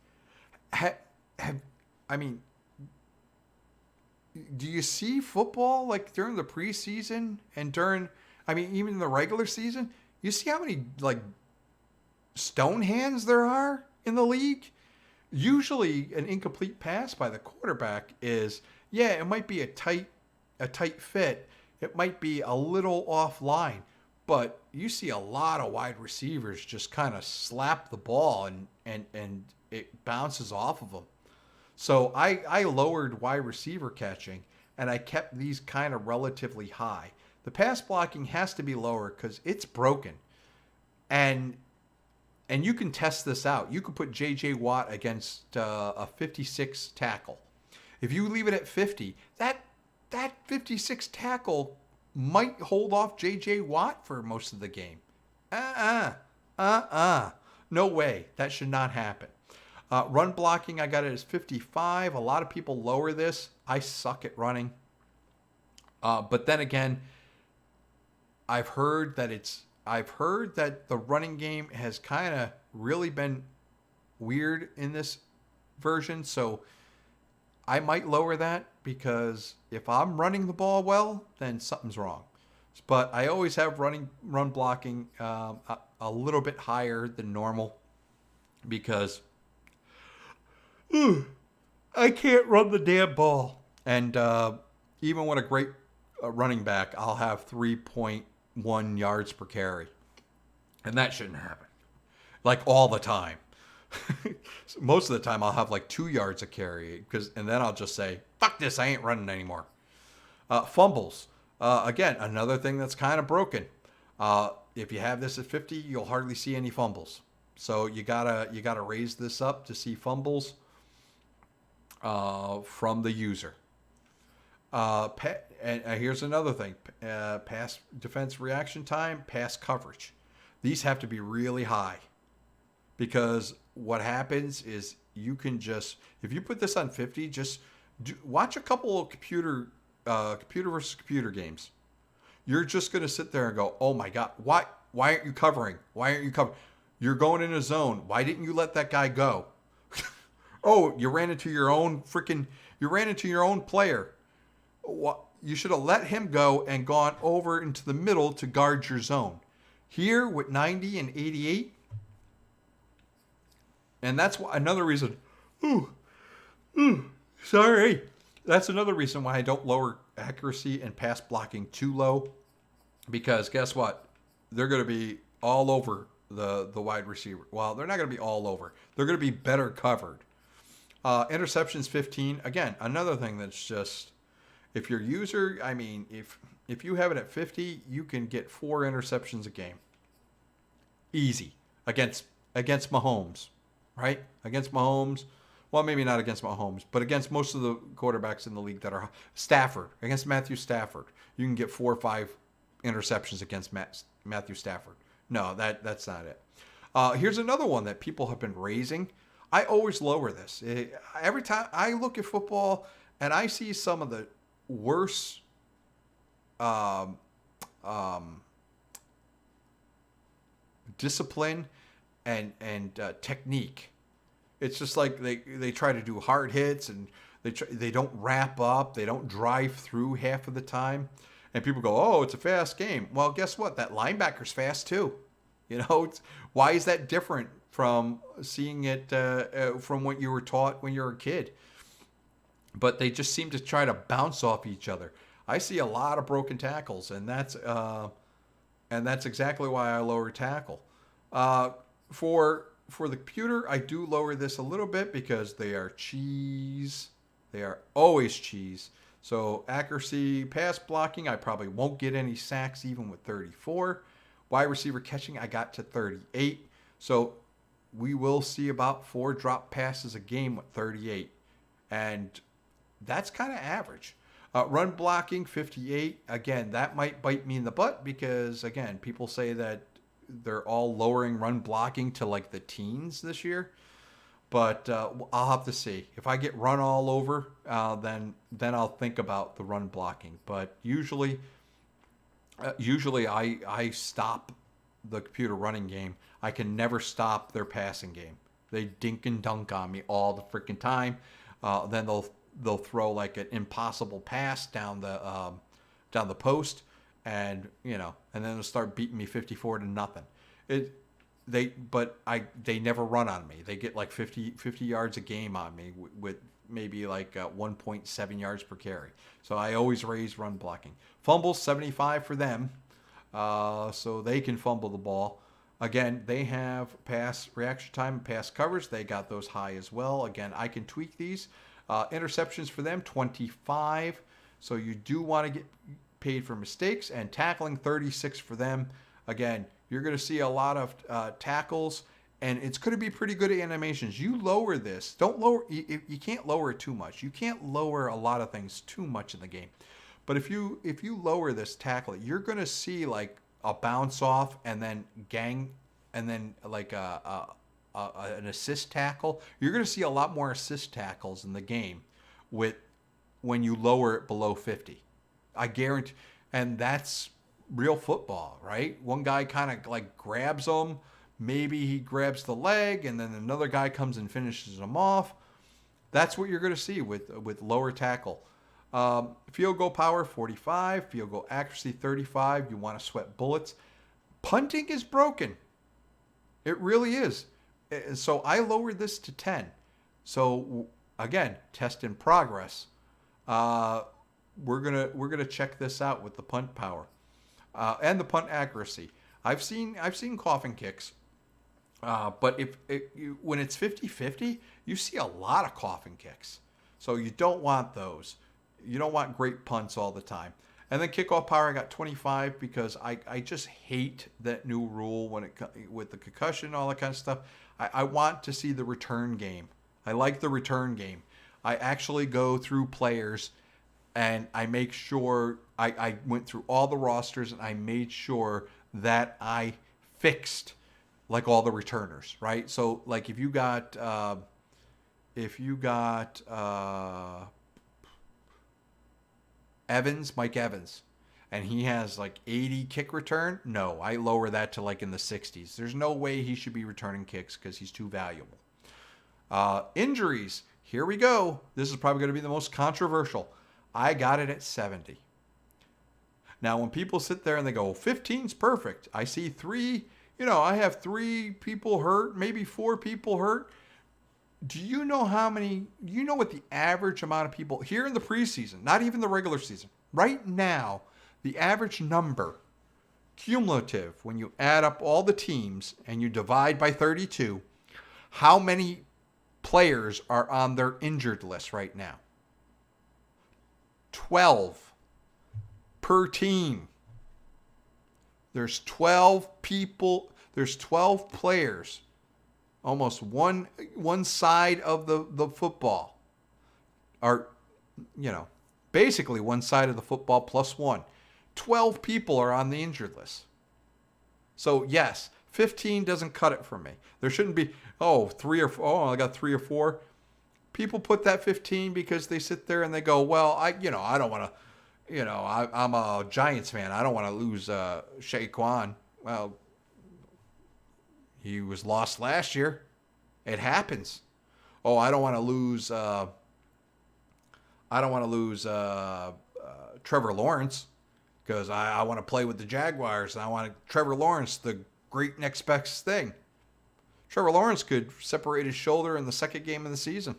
Do you see football like during the preseason and even the regular season? You see how many like stone hands there are in the league? Usually an incomplete pass by the quarterback is, it might be a tight fit. It might be a little offline, but you see a lot of wide receivers just kind of slap the ball and it bounces off of them. So I lowered wide receiver catching, and I kept these kind of relatively high. The pass blocking has to be lower because it's broken. And you can test this out. You could put J.J. Watt against a 56 tackle. If you leave it at 50, that 56 tackle might hold off J.J. Watt for most of the game. No way. That should not happen. Run blocking, I got it as 55. A lot of people lower this. I suck at running. But then again, I've heard that the running game has kind of really been weird in this version. So I might lower that because if I'm running the ball well, then something's wrong. But I always have run blocking a little bit higher than normal because I can't run the damn ball. And even with a great running back, I'll have 3.1 yards per carry. And that shouldn't happen. Like all the time. Most of the time I'll have like 2 yards a carry. And then I'll just say, fuck this, I ain't running anymore. Fumbles. Again, another thing that's kind of broken. If you have this at 50, you'll hardly see any fumbles. So you gotta raise this up to see fumbles from the user. And here's another thing. Pass defense reaction time, pass coverage. These have to be really high because what happens is you can just, if you put this on 50, just watch a couple of computer versus computer games. you're just going to sit there and go, "Oh my God, why aren't you covering? Why aren't you covering? You're going in a zone. Why didn't you let that guy go? Oh, you ran into your own player. What? You should have let him go and gone over into the middle to guard your zone. Here with 90 and 88, and that's another reason. Sorry. That's another reason why I don't lower accuracy and pass blocking too low, because guess what? They're going to be all over the wide receiver. Well, they're not going to be all over. They're going to be better covered. Interceptions 15. Again, another thing that's just, if your user, I mean, if you have it at 50, you can get 4 interceptions a game. Easy. Against Mahomes, right? Against Mahomes. Well, maybe not against Mahomes, but against most of the quarterbacks in the league that are Stafford. Against Matthew Stafford, you can get 4 or 5 interceptions against Matthew Stafford. No, that's not it. Here's another one that people have been raising. I always lower this. Every time I look at football and I see some of the worst discipline and technique. It's just like they try to do hard hits, and they don't wrap up. They don't drive through half of the time. And people go, "Oh, it's a fast game." Well, guess what? That linebacker's fast too. Why is that different from seeing it from what you were taught when you were a kid? But they just seem to try to bounce off each other. I see a lot of broken tackles, and that's exactly why I lower tackle. For the computer, I do lower this a little bit because they are cheese. They are always cheese. So accuracy, pass blocking, I probably won't get any sacks even with 34. Wide receiver catching, I got to 38. So we will see about 4 drop passes a game with 38. And that's kind of average. Run blocking, 58. Again, that might bite me in the butt because, again, people say that they're all lowering run blocking to like the teens this year. But I'll have to see. If I get run all over, then I'll think about the run blocking. But usually I stop the computer running game. I can never stop their passing game. They dink and dunk on me all the freaking time. Then they'll throw like an impossible pass down the post, and and then they'll start beating me 54-0. They never run on me. They get like 50 yards a game on me with maybe like 1.7 yards per carry. So I always raise run blocking. Fumbles, 75 for them, so they can fumble the ball. Again, they have pass reaction time and pass coverage. They got those high as well. Again, I can tweak these. Interceptions for them, 25. So you do want to get paid for mistakes. And tackling, 36 for them. Again, you're going to see a lot of tackles, and it's going to be pretty good animations. You lower this. Don't lower. You can't lower it too much. You can't lower a lot of things too much in the game. But if you lower this tackle, you're going to see like a bounce off and then like an assist tackle. You're going to see a lot more assist tackles in the game when you lower it below 50. I guarantee, and that's real football, right? One guy kind of like grabs them. Maybe he grabs the leg, and then another guy comes and finishes him off. That's what you're going to see with lower tackle. Field goal power, 45. Field goal accuracy, 35. You want to sweat bullets. Punting is broken. It really is. So I lowered this to 10. So again, test in progress. We're gonna check this out with the punt power and the punt accuracy. I've seen coffin kicks, but when it's 50-50, you see a lot of coffin kicks. So you don't want those. You don't want great punts all the time. And then kickoff power, I got 25 because I just hate that new rule with the concussion and all that kind of stuff. I want to see the return game. I like the return game. I actually go through players and I make sure I went through all the rosters and I made sure that I fixed like all the returners, right? So like if you got Mike Evans, and he has like 80 kick return, no, I lower that to like in the 60s. There's no way he should be returning kicks because he's too valuable. Injuries, here we go. This is probably going to be the most controversial. I got it at 70. Now, when people sit there and they go, 15's perfect, I see three, I have 3 people hurt, maybe 4 people hurt. Do you know what the average amount of people here in the preseason, not even the regular season, right now, the average number, cumulative, when you add up all the teams and you divide by 32, how many players are on their injured list right now? 12 per team. There's 12 people. There's 12 players. Almost one side of the football. Or, basically one side of the football plus one. 12 people are on the injured list. So, yes, 15 doesn't cut it for me. There shouldn't be, 3 or 4. Oh, I got 3 or 4. People put that 15 because they sit there and they go, well, I don't want to, I'm a Giants fan. I don't want to lose Shaquan. Well, he was lost last year. It happens. Oh, I don't want to lose. Trevor Lawrence because I want to play with the Jaguars and I want Trevor Lawrence, the great next best thing. Trevor Lawrence could separate his shoulder in the second game of the season.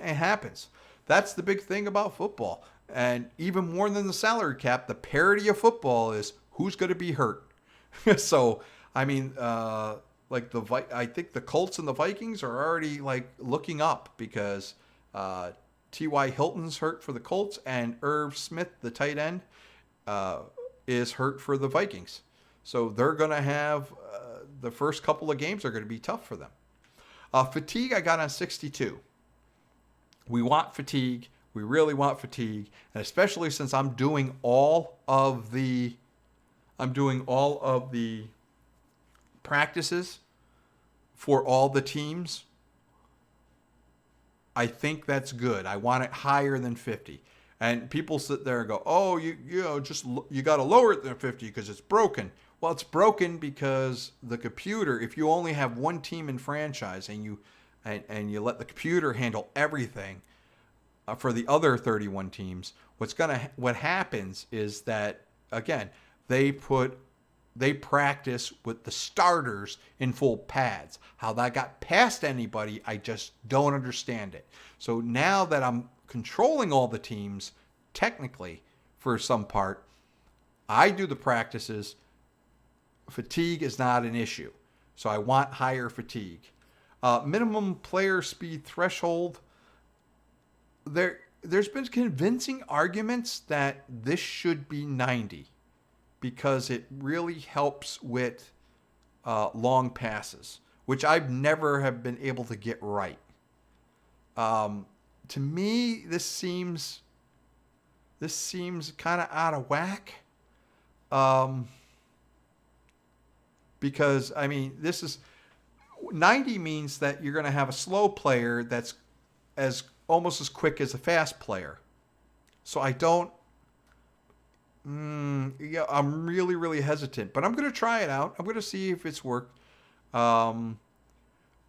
It happens. That's the big thing about football. And even more than the salary cap, the parity of football is who's going to be hurt. So, I mean, I think the Colts and the Vikings are already like looking up because T.Y. Hilton's hurt for the Colts and Irv Smith, the tight end, is hurt for the Vikings. So they're going to have the first couple of games are going to be tough for them. Fatigue I got on 62. We want fatigue. We really want fatigue. And especially since I'm doing all of the practices for all the teams, I think that's good. I want it higher than 50. And people sit there and go, "Oh, you got to lower it than 50 because it's broken." Well, it's broken because the computer, if you only have one team in franchise and you let the computer handle everything for the other 31 teams, what happens is that again, they practice with the starters in full pads. How that got past anybody, I just don't understand it. So now that I'm controlling all the teams, technically, for some part, I do the practices. Fatigue is not an issue. So I want higher fatigue. Minimum player speed threshold. There's been convincing arguments that this should be 90. Because it really helps with long passes, which I've never have been able to get right. To me, this seems kind of out of whack. Because this is 90 means that you're going to have a slow player that's almost as quick as a fast player. So I don't. I'm really, really hesitant, but I'm going to try it out. I'm going to see if it's worked. And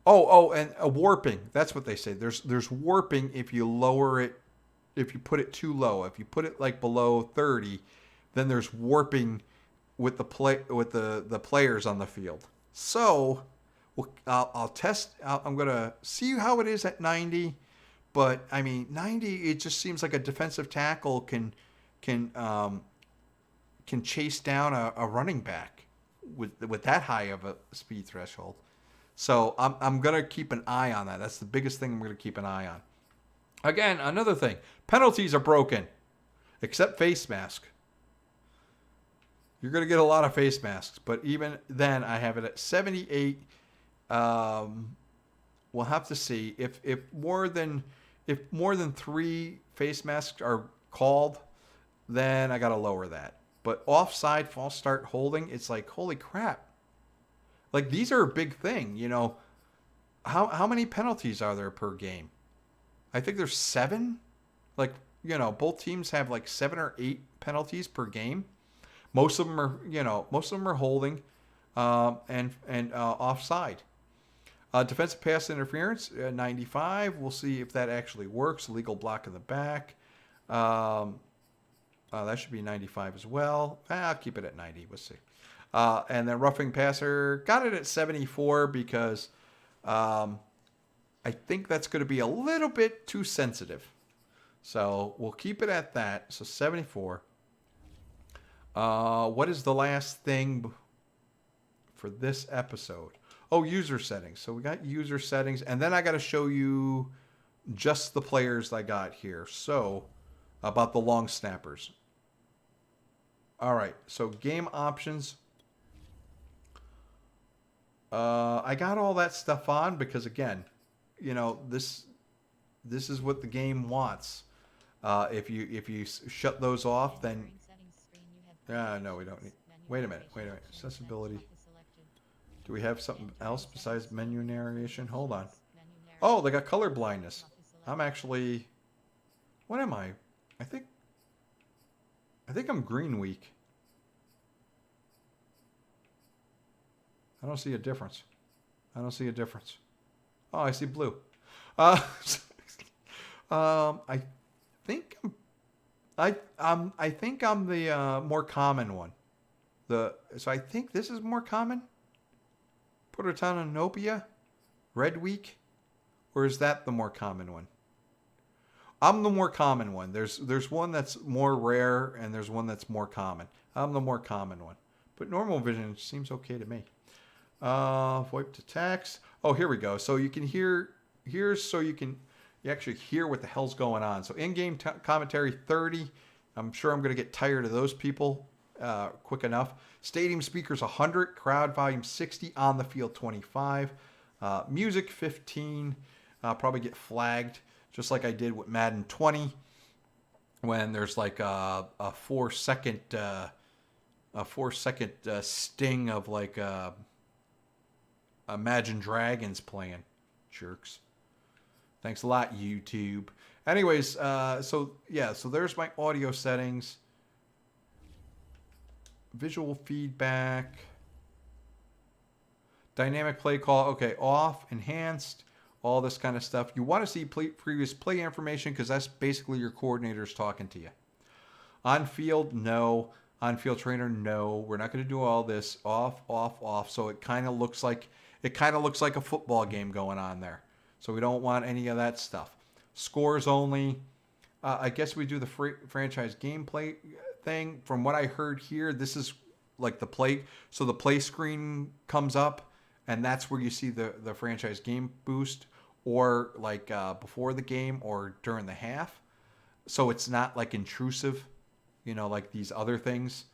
a warping. That's what they say. There's warping if you lower it, if you put it too low. If you put it like below 30, then there's warping with the players on the field. So, I'll test. I'm going to see how it is at 90, but 90. It just seems like a defensive tackle can chase down a running back with that high of a speed threshold. So I'm going to keep an eye on that. That's the biggest thing I'm going to keep an eye on. Again, another thing. Penalties are broken, except face mask. You're going to get a lot of face masks, but even then I have it at 78. We'll have to see if more than 3 face masks are called, then I got to lower that. But offside, false start, holding, it's like, holy crap. Like, these are a big thing, How many penalties are there per game? I think there's 7. Like, both teams have like 7 or 8 penalties per game. Most of them are holding, and offside. Defensive pass interference, 95. We'll see if that actually works. Legal block in the back. That should be 95 as well. I'll keep it at 90. We'll see. And then roughing passer, got it at 74 because I think that's going to be a little bit too sensitive. So we'll keep it at that. So 74. What is the last thing for this episode? Oh, user settings. So we got user settings. And then I got to show you just the players I got here. So about the long snappers. All right. So game options. I got all that stuff on because, again, this is what the game wants. If you shut those off, then no, we don't need. Wait a minute. Accessibility. Do we have something else besides menu narration? Hold on. Oh, they got color blindness. I'm actually. What am I? I think I'm green weak. I don't see a difference. Oh, I see blue. I think I'm the more common one. So I think this is more common. Prototanopia, red week, or is that the more common one? I'm the more common one. There's one that's more rare and there's one that's more common. I'm the more common one, but normal vision seems okay to me. VoIP to text. Oh, here we go. So you can hear here, so you actually hear what the hell's going on. So in-game commentary 30. I'm sure I'm going to get tired of those people quick enough. Stadium speakers 100, crowd volume 60, on the field 25, music 15. Probably get flagged just like I did with Madden 20 when there's like a 4-second sting of like Imagine Dragons playing. Jerks. Thanks a lot, YouTube. Anyways, so there's my audio settings. Visual feedback. Dynamic play call. Okay, off, enhanced, all this kind of stuff. You want to see previous play information because that's basically your coordinators talking to you. On field, no. On field trainer, no. We're not going to do all this. Off, off, off. So it kind of looks like a football game going on there. So we don't want any of that stuff. Scores only. I guess we do the franchise gameplay thing. From what I heard here, this is like the play. So the play screen comes up, and that's where you see the franchise game boost, or like before the game or during the half. So it's not like intrusive, like these other things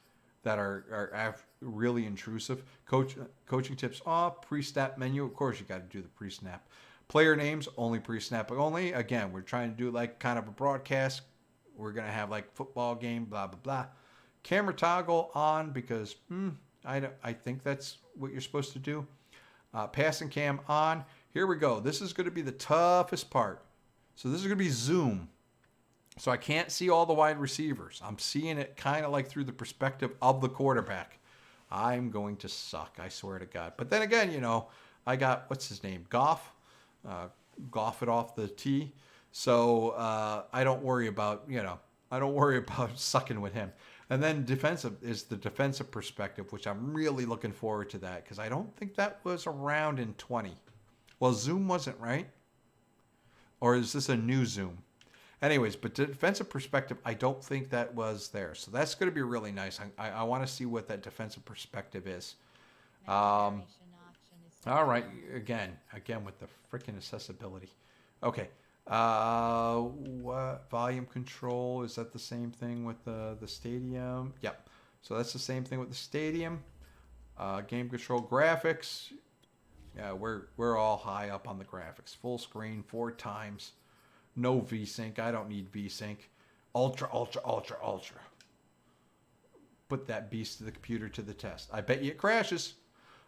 that are really intrusive. Coaching tips off. Pre-snap menu. Of course, you got to do the pre-snap. Player names, only pre-snap only. Again, we're trying to do like kind of a broadcast. We're going to have like football game, blah, blah, blah. Camera toggle on because I think that's what you're supposed to do. Passing cam on. Here we go. This is going to be the toughest part. So this is going to be zoom. So I can't see all the wide receivers. I'm seeing it kind of like through the perspective of the quarterback. I'm going to suck, I swear to God. But then again, I got, what's his name? Goff. Goff it off the tee. So I don't worry about, sucking with him. And then defensive is the defensive perspective, which I'm really looking forward to that because I don't think that was around in 20. Well, Zoom wasn't, right? Or is this a new Zoom? Anyways, but defensive perspective, I don't think that was there. So that's going to be really nice. I want to see what that defensive perspective is. All right, again with the freaking accessibility. Okay. What volume control, is that the same thing with the stadium? Yep. So that's the same thing with the stadium. Game control graphics. Yeah, we're all high up on the graphics. Full screen 4 times. No VSync. I don't need VSync. Ultra. Put that beast to the computer to the test. I bet you it crashes.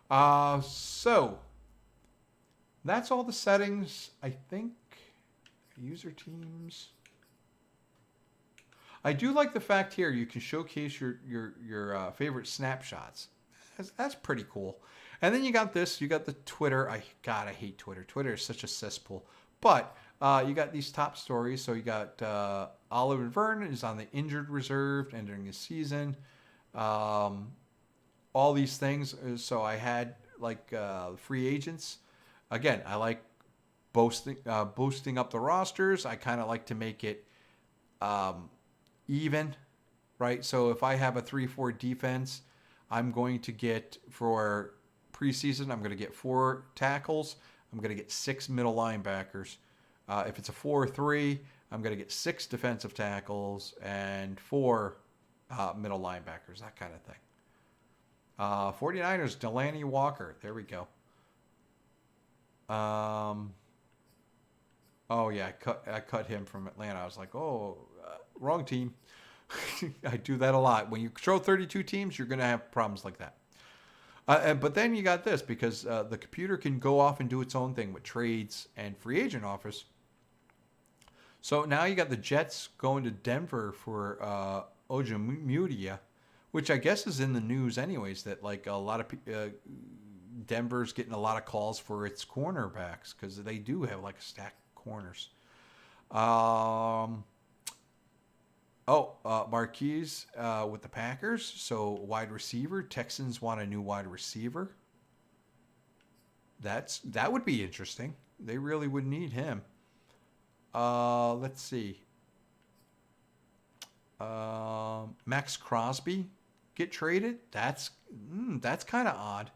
So that's all the settings. I think user teams. I do like the fact here you can showcase your favorite snapshots. That's pretty cool. And then you got this. You got the Twitter. I hate Twitter. Twitter is such a cesspool. But you got these top stories. So you got Oliver Vernon is on the injured reserve entering his season. All these things. So I had like free agents. Again, I like boosting up the rosters. I kind of like to make it even, right? So if I have a 3-4 defense, I'm going to get for preseason, I'm going to get 4 tackles. I'm going to get 6 middle linebackers. If it's a 4-3, I'm going to get 6 defensive tackles and 4 middle linebackers, that kind of thing. 49ers, Delaney Walker. There we go. Oh yeah, I cut him from Atlanta. I was like, wrong team. I do that a lot. When you control 32 teams, you're going to have problems like that. But then you got this, because the computer can go off and do its own thing with trades and free agent offers. So now you got the Jets going to Denver for Ojemudia, which I guess is in the news anyways, that like a lot of Denver's getting a lot of calls for its cornerbacks because they do have like a stack of corners. Marquise with the Packers. So wide receiver. Texans want a new wide receiver. That would be interesting. They really would need him. Let's see. Max Crosby get traded. That's kind of odd.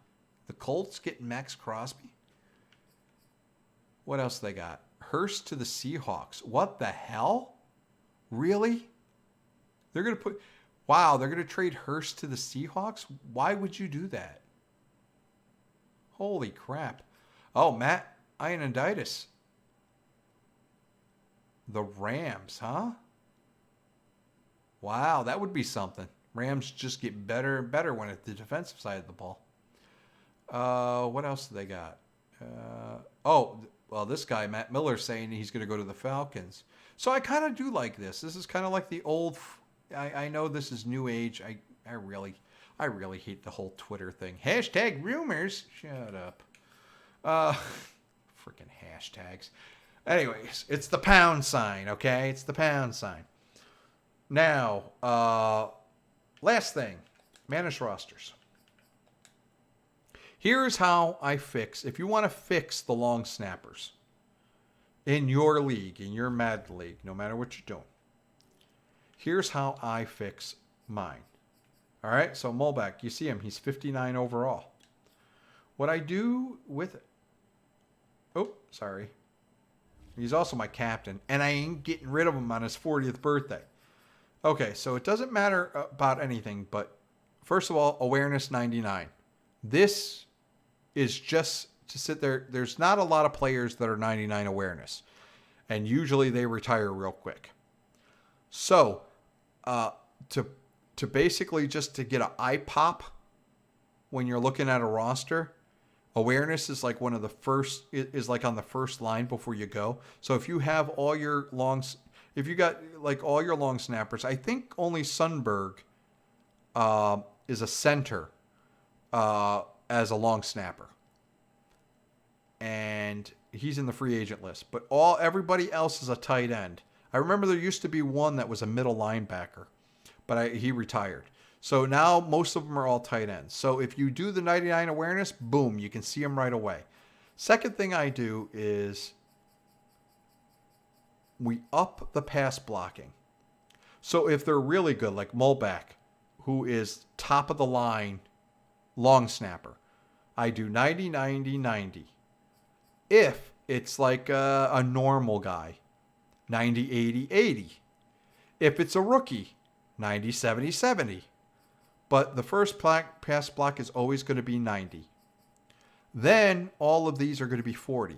The Colts getting Max Crosby. What else they got? Hurst to the Seahawks. What the hell? Really? They're going to trade Hurst to the Seahawks? Why would you do that? Holy crap. Oh, Matt Ioannidis. The Rams, huh? Wow, that would be something. Rams just get better and better when it's the defensive side of the ball. What else do they got? This guy, Matt Miller, saying he's going to go to the Falcons. So I kind of do like this. This is kind of like the old... I know this is new age. I really hate the whole Twitter thing. Hashtag rumors. Shut up. Freaking hashtags. Anyways, it's the pound sign, okay? It's the pound sign. Now, last thing. Manage rosters. Here's how I fix, if you want to fix the long snappers in your league, in your Madden league, no matter what you're doing. Here's how I fix mine. All right, so Mulback, you see him. He's 59 overall. What I do with it. Oh, sorry. He's also my captain, and I ain't getting rid of him on his 40th birthday. Okay, so it doesn't matter about anything, but first of all, awareness 99. This is just to sit there. There's not a lot of players that are 99 awareness, and usually they retire real quick. So, to basically just to get an eye pop when you're looking at a roster, awareness is like one of the first, is like on the first line before you go. So if you have all your if you got like all your long snappers, I think only Sundberg is a center as a long snapper. And he's in the free agent list. But everybody else is a tight end. I remember there used to be one that was a middle linebacker, but he retired. So now most of them are all tight ends. So if you do the 99 awareness, boom, you can see them right away. Second thing I do is we up the pass blocking. So if they're really good, like Mulback, who is top of the line long snapper, I do 90, 90, 90. If it's like a normal guy, 90, 80, 80. If it's a rookie, 90, 70, 70. But the first pass block is always going to be 90. Then all of these are going to be 40.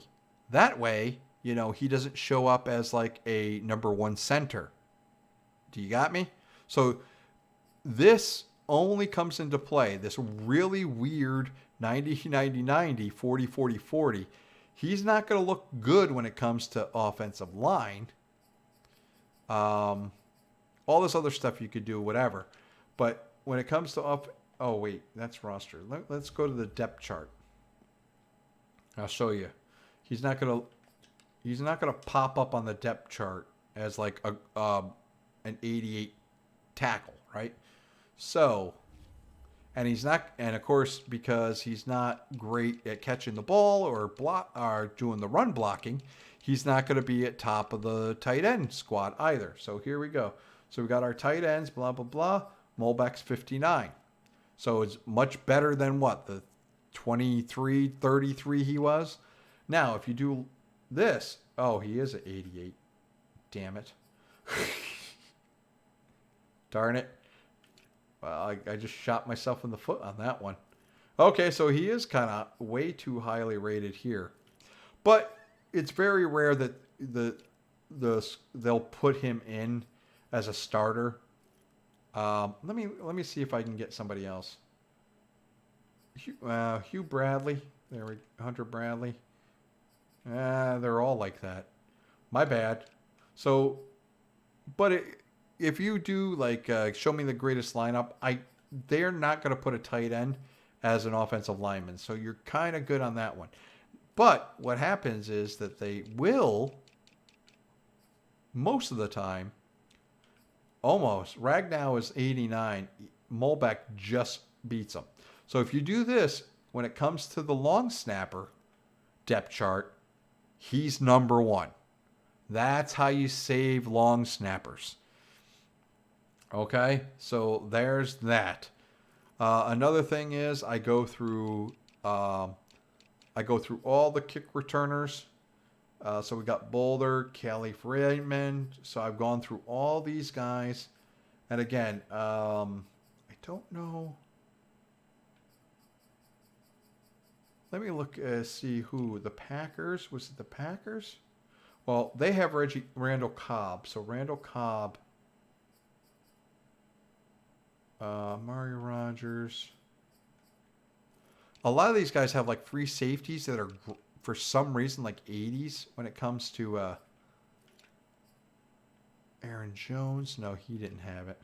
That way, he doesn't show up as like a number one center. Do you got me? So this only comes into play, this really weird 90, 90, 90, 40, 40, 40. He's not going to look good when it comes to offensive line. All this other stuff you could do, whatever. But when it comes to oh wait, that's roster. Let's go to the depth chart. I'll show you. He's not gonna pop up on the depth chart as like an 88 tackle, right? So, and he's not, and of course, because he's not great at catching the ball or doing the run blocking, he's not going to be at top of the tight end squad either. So here we go. So we got our tight ends, blah, blah, blah. Molbeck's 59. So it's much better than what? The 23, 33 he was? Now, if you do this, oh, he is at 88. Damn it. Darn it. Well, I just shot myself in the foot on that one. Okay, so he is kind of way too highly rated here. But it's very rare that they'll put him in as a starter. Let me see if I can get somebody else. Hugh Bradley. Hunter Bradley. They're all like that. My bad. So, but if you do like show me the greatest lineup, they're not going to put a tight end as an offensive lineman. So you're kind of good on that one. But what happens is that they will, most of the time, almost. Ragnow is 89. Molbeck just beats him. So if you do this, when it comes to the long snapper depth chart, he's number one. That's how you save long snappers. Okay, so there's that. Another thing is I go through all the kick returners. So we got Boulder, Kelly Friedman. So I've gone through all these guys. And again, I don't know. Let me look see who the Packers. Was it the Packers? Well, they have Randall Cobb. So Randall Cobb, Mario Rogers. A lot of these guys have like free safeties that are, for some reason, like 80s when it comes to Aaron Jones. No, he didn't have it.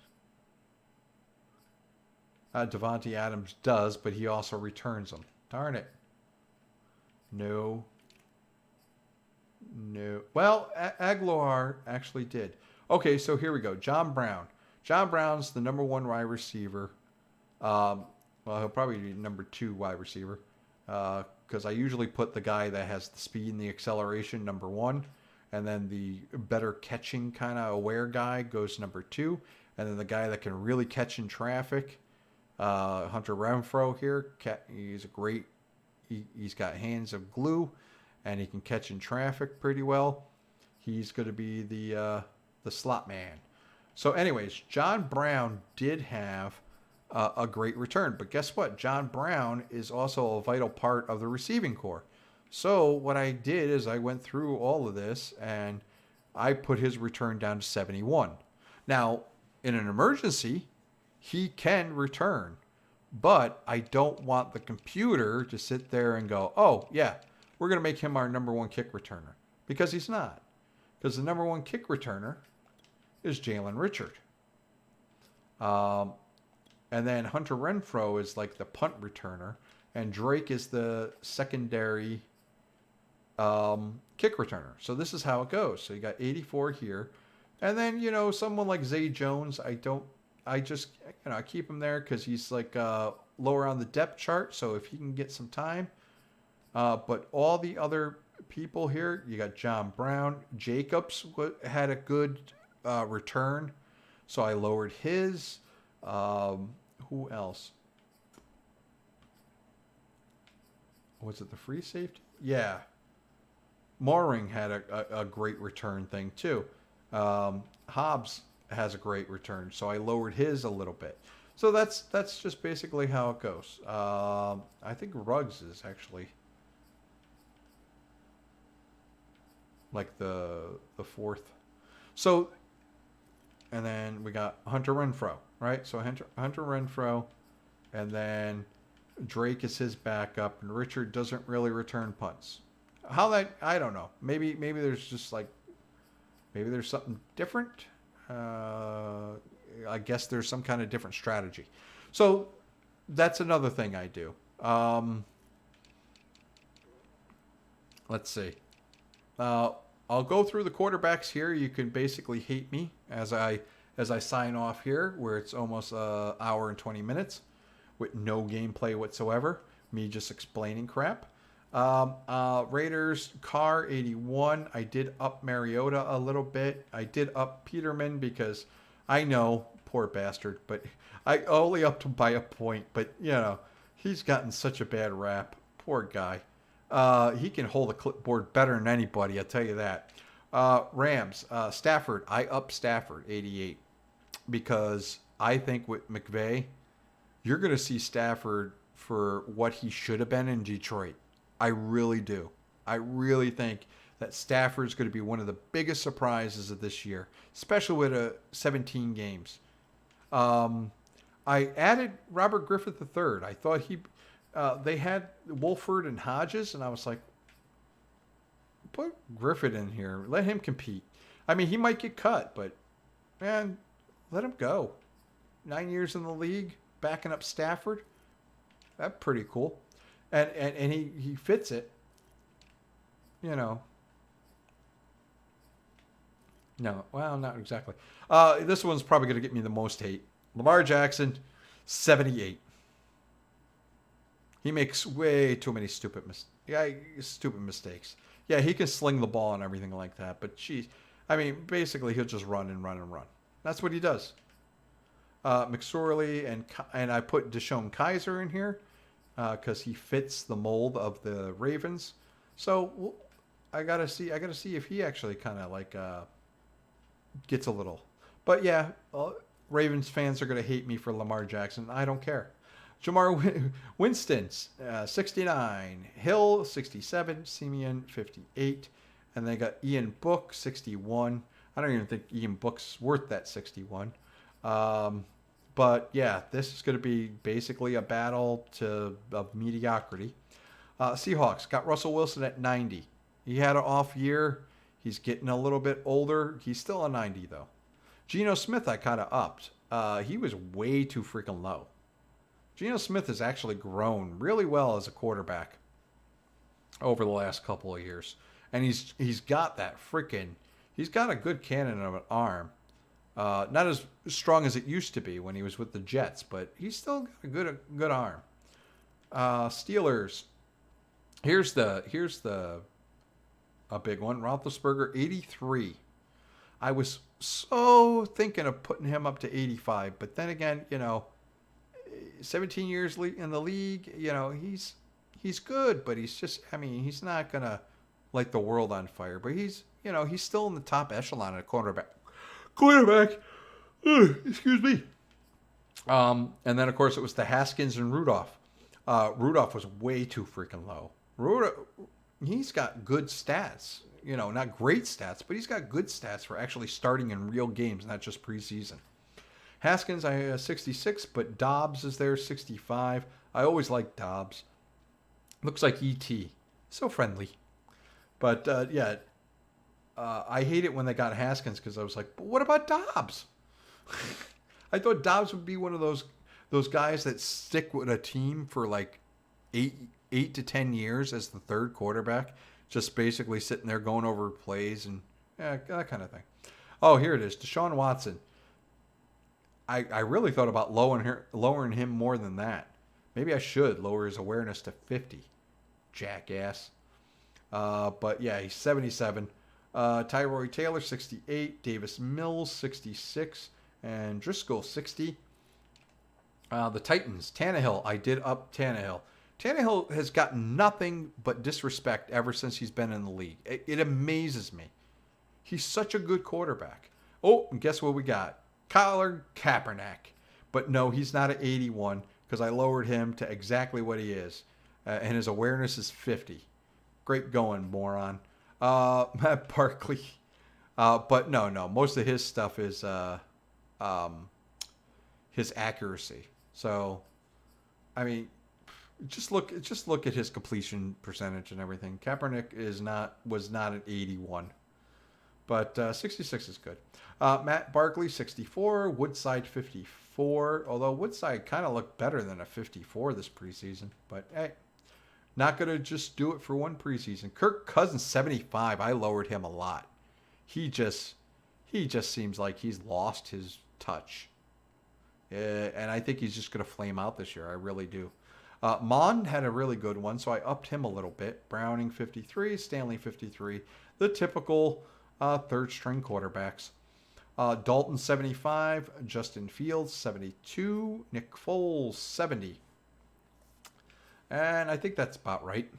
Devontae Adams does, but he also returns them. Darn it. No. Well, Aguilar actually did. Okay, so here we go. John Brown. John Brown's the number one wide receiver. Well, he'll probably be number 2 wide receiver. Because I usually put the guy that has the speed and the acceleration number 1. And then the better catching kind of aware guy goes number 2. And then the guy that can really catch in traffic, Hunter Renfrow here. He's a great... He's got hands of glue, and he can catch in traffic pretty well. He's going to be the slot man. So anyways, John Brown did have a great return. But guess what? John Brown is also a vital part of the receiving corps. So what I did is I went through all of this, and I put his return down to 71. Now, in an emergency, he can return. But I don't want the computer to sit there and go, oh, yeah, we're going to make him our number 1 kick returner. Because he's not. Because the number 1 kick returner is Jalen Richard. And then Hunter Renfrow is like the punt returner. And Drake is the secondary kick returner. So this is how it goes. So you got 84 here. And then, someone like Zay Jones, I just keep him there because he's like lower on the depth chart. So if he can get some time. But all the other people here, you got John Brown. Jacobs had a good return. So I lowered his. Who else? Was it the free safety? Yeah. Mooring had a great return thing too. Hobbs has a great return, so I lowered his a little bit. So that's just basically how it goes. I think Ruggs is actually like the 4th. So, and then we got Hunter Renfrow, right? So Hunter Renfrow, and then Drake is his backup, and Richard doesn't really return punts. How that, I don't know. Maybe there's just like, maybe there's something different. I guess there's some kind of different strategy. So that's another thing I do. Let's see. I'll go through the quarterbacks here. You can basically hate me as I sign off here, where it's almost an hour and 20 minutes with no gameplay whatsoever. Me just explaining crap. Raiders, Carr, 81. I did up Mariota a little bit. I did up Peterman because I know, poor bastard, but I only upped him by a point. But, you know, he's gotten such a bad rap. Poor guy. He can hold a clipboard better than anybody, I'll tell you that. Rams, Stafford. I up Stafford, 88. Because I think with McVay, you're going to see Stafford for what he should have been in Detroit. I really do. I really think that Stafford's going to be one of the biggest surprises of this year, especially with 17 games. I added Robert Griffith III. I thought they had Wolford and Hodges, and I was like, put Griffith in here. Let him compete. I mean, he might get cut, but, man, let him go. 9 years in the league, backing up Stafford. That's pretty cool. And he fits it. You know. No, well, not exactly. This one's probably going to get me the most hate. Lamar Jackson, 78. He makes way too many stupid mistakes. Yeah, he can sling the ball and everything like that, but geez, I mean, basically he'll just run and run and run. That's what he does. McSorley and I put Deshaun Kaiser in here because he fits the mold of the Ravens. So I gotta see if he actually kind of like gets a little. But yeah, Ravens fans are gonna hate me for Lamar Jackson. I don't care. Jamar Winston, 69. Hill, 67. Simeon, 58. And they got Ian Book, 61. I don't even think Ian Book's worth that 61. But yeah, this is going to be basically a battle of mediocrity. Seahawks got Russell Wilson at 90. He had an off year. He's getting a little bit older. He's still a 90 though. Geno Smith I kind of upped. He was way too freaking low. Geno Smith has actually grown really well as a quarterback over the last couple of years. And he's got that he's got a good cannon of an arm. Not as strong as it used to be when he was with the Jets, but he's still got a good arm. Steelers. Here's a big one. Roethlisberger, 83. I was so thinking of putting him up to 85, but then again, 17 years in the league, he's good, but he's just, he's not gonna light the world on fire, but he's still in the top echelon at quarterback. Excuse me. And then of course it was the Haskins and Rudolph. Rudolph was way too freaking low. He's got good stats. Not great stats, but he's got good stats for actually starting in real games, not just preseason. Haskins, I have 66, but Dobbs is there, 65. I always like Dobbs. Looks like E.T. So friendly. But, I hate it when they got Haskins because I was like, but what about Dobbs? I thought Dobbs would be one of those guys that stick with a team for like 8 to 10 years as the third quarterback, just basically sitting there going over plays and that kind of thing. Oh, here it is. Desean Watson. I really thought about lowering him more than that. Maybe I should lower his awareness to 50. Jackass. But yeah, he's 77. Tyrod Taylor, 68. Davis Mills, 66. And Driscoll, 60. The Titans, Tannehill. I did up Tannehill. Tannehill has gotten nothing but disrespect ever since he's been in the league. It amazes me. He's such a good quarterback. Oh, and guess what we got? Colin Kaepernick. But no, he's not at 81 because I lowered him to exactly what he is. And his awareness is 50. Great going, moron. Matt Barkley. But no. Most of his stuff is his accuracy. So, just look at his completion percentage and everything. Kaepernick was not at 81. But 66 is good. Matt Barkley, 64. Woodside, 54. Although Woodside kind of looked better than a 54 this preseason. But hey, not going to just do it for one preseason. Kirk Cousins, 75. I lowered him a lot. He just seems like he's lost his touch. And I think he's just going to flame out this year. I really do. Mond had a really good one, so I upped him a little bit. Browning, 53. Stanley, 53. The typical third-string quarterbacks. Dalton, 75. Justin Fields, 72. Nick Foles, 70. And I think that's about right.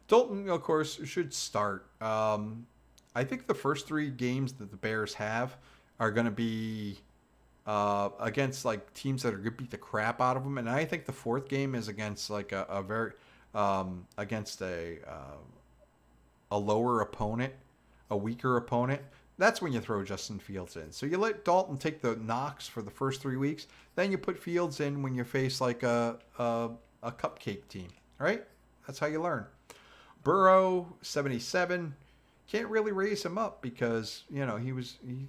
Dalton, of course, should start. I think the first 3 games that the Bears have are going to be against like teams that are going to beat the crap out of them, and I think the 4th game is against like a very against a lower opponent, a weaker opponent. That's when you throw Justin Fields in. So you let Dalton take the knocks for the first 3 weeks, then you put Fields in when you face like a cupcake team. All right, that's how you learn. Burrow, 77. Can't really raise him up because he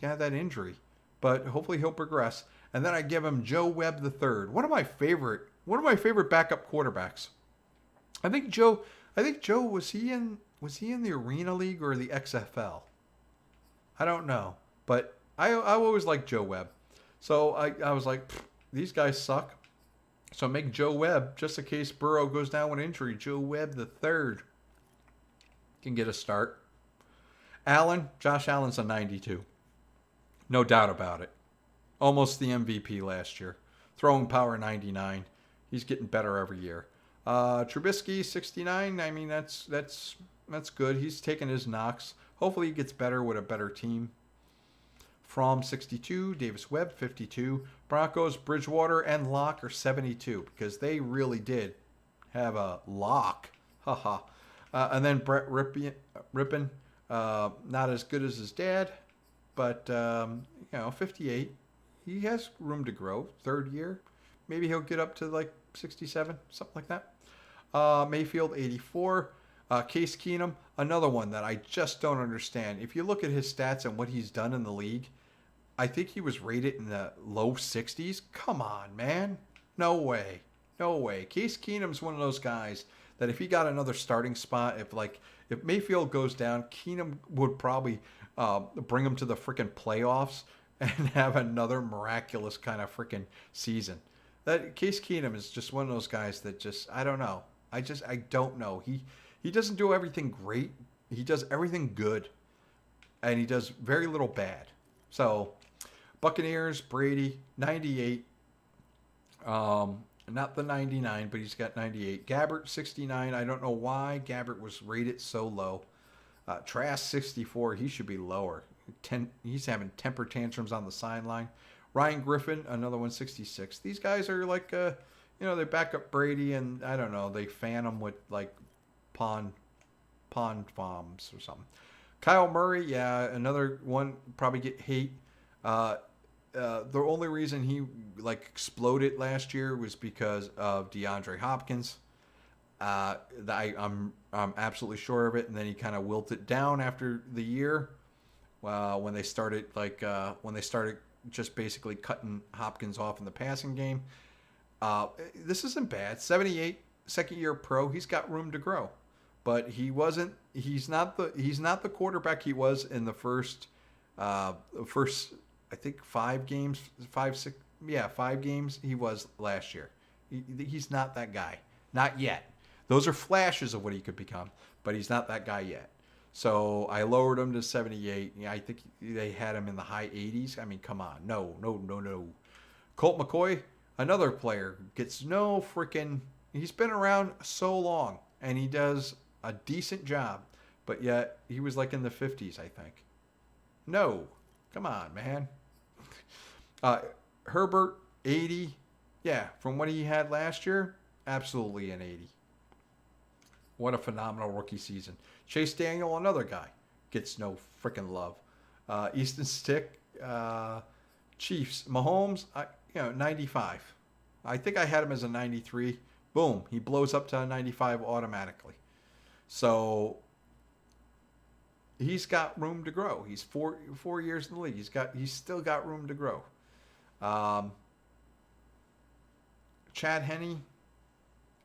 had that injury, but hopefully he'll progress. And then I give him Joe Webb III, one of my favorite backup quarterbacks. I think Joe was he in the Arena League or the XFL? I don't know, but I always liked Joe Webb. So I was like, these guys suck. So make Joe Webb, just in case Burrow goes down with injury. Joe Webb III can get a start. Josh Allen's a 92. No doubt about it. Almost the MVP last year. Throwing power, 99. He's getting better every year. Trubisky, 69. I mean, that's good. He's taking his knocks. Hopefully he gets better with a better team. From 62. Davis Webb, 52. Broncos, Bridgewater, and Locke are 72 because they really did have a lock. Haha. And then Brett Rippin. Not as good as his dad, but 58. He has room to grow. 3rd year, maybe he'll get up to like 67, something like that. Mayfield, 84. Case Keenum, another one that I just don't understand. If you look at his stats and what he's done in the league, I think he was rated in the low 60s. Come on, man. No way. Case Keenum's one of those guys that if he got another starting spot, if Mayfield goes down, Keenum would probably bring him to the freaking playoffs and have another miraculous kind of freaking season. That Case Keenum is just one of those guys that just, I don't know. I don't know. He doesn't do everything great. He does everything good, and he does very little bad. So, Buccaneers, Brady, 98. Not the 99, but he's got 98. Gabbert, 69. I don't know why Gabbert was rated so low. Trask, 64. He should be lower. He's having temper tantrums on the sideline. Ryan Griffin, another one, 66. These guys are like, they back up Brady, and I don't know, they fan him with like pond bombs or something. Kyle Murray, yeah, another one, probably get hate. The only reason he exploded last year was because of DeAndre Hopkins. I'm absolutely sure of it. And then he kind of wilted down after the year, when they started just basically cutting Hopkins off in the passing game. This isn't bad. 78, second year pro. He's got room to grow, but he's not the quarterback he was in the first. I think 5 games he was last year. He's not that guy. Not yet. Those are flashes of what he could become, but he's not that guy yet. So I lowered him to 78. Yeah, I think they had him in the high 80s. I mean, come on. No. Colt McCoy, another player, gets no freaking... He's been around so long, and he does a decent job, but yet he was like in the 50s, I think. No. Come on, man. Herbert, 80. Yeah, from what he had last year, absolutely an 80. What a phenomenal rookie season. Chase Daniel, another guy, gets no freaking love. Easton Stick, Chiefs. Mahomes, 95. I think I had him as a 93. Boom, he blows up to a 95 automatically. So he's got room to grow. He's 4 years in the league. He's still got room to grow. Chad Henne,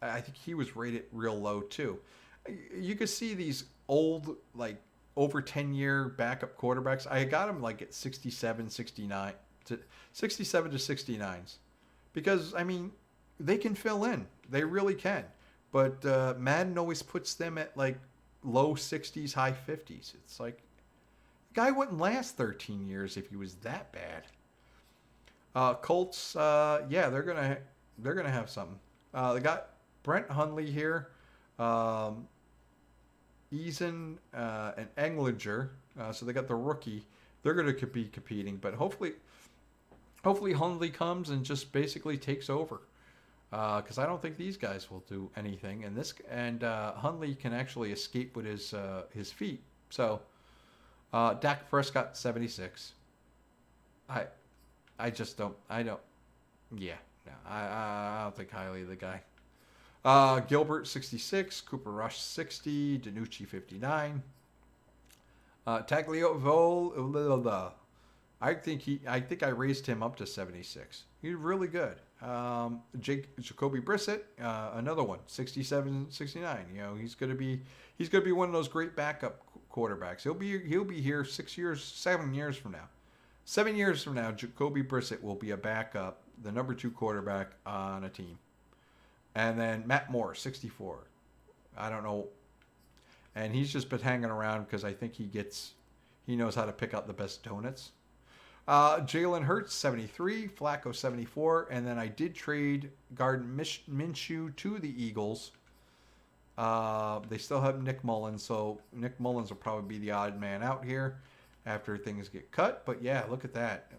I think he was rated real low too. You could see these old, like over 10-year backup quarterbacks. I got him like at 67, 69 to 67 to 69s, because I mean they can fill in. They really can. But Madden always puts them at like low 60s, high 50s. It's like the guy wouldn't last 13 years if he was that bad. Colts, yeah, they're gonna have something. They got Brent Hundley here, Eason and Englinger. So they got the rookie. They're gonna be competing, but hopefully Hundley comes and just basically takes over. Because I don't think these guys will do anything, and Hundley can actually escape with his feet. So Dak Prescott 76. I just don't. Yeah, no, I don't think highly of the guy. Gilbert 66, Cooper Rush 60, Danucci 59. Tagliavole, I think I raised him up to 76. He's really good. Jacoby Brissett, another one, 67, 69. You know, he's gonna be one of those great backup quarterbacks. He'll be here 7 years from now. 7 years from now, Jacoby Brissett will be a backup, the number 2 quarterback on a team. And then Matt Moore, 64. I don't know. And he's just been hanging around because I think he knows how to pick out the best donuts. Jalen Hurts, 73. Flacco, 74. And then I did trade Gardner Minshew to the Eagles. They still have Nick Mullins, so Nick Mullins will probably be the odd man out here after things get cut. But yeah, look at that.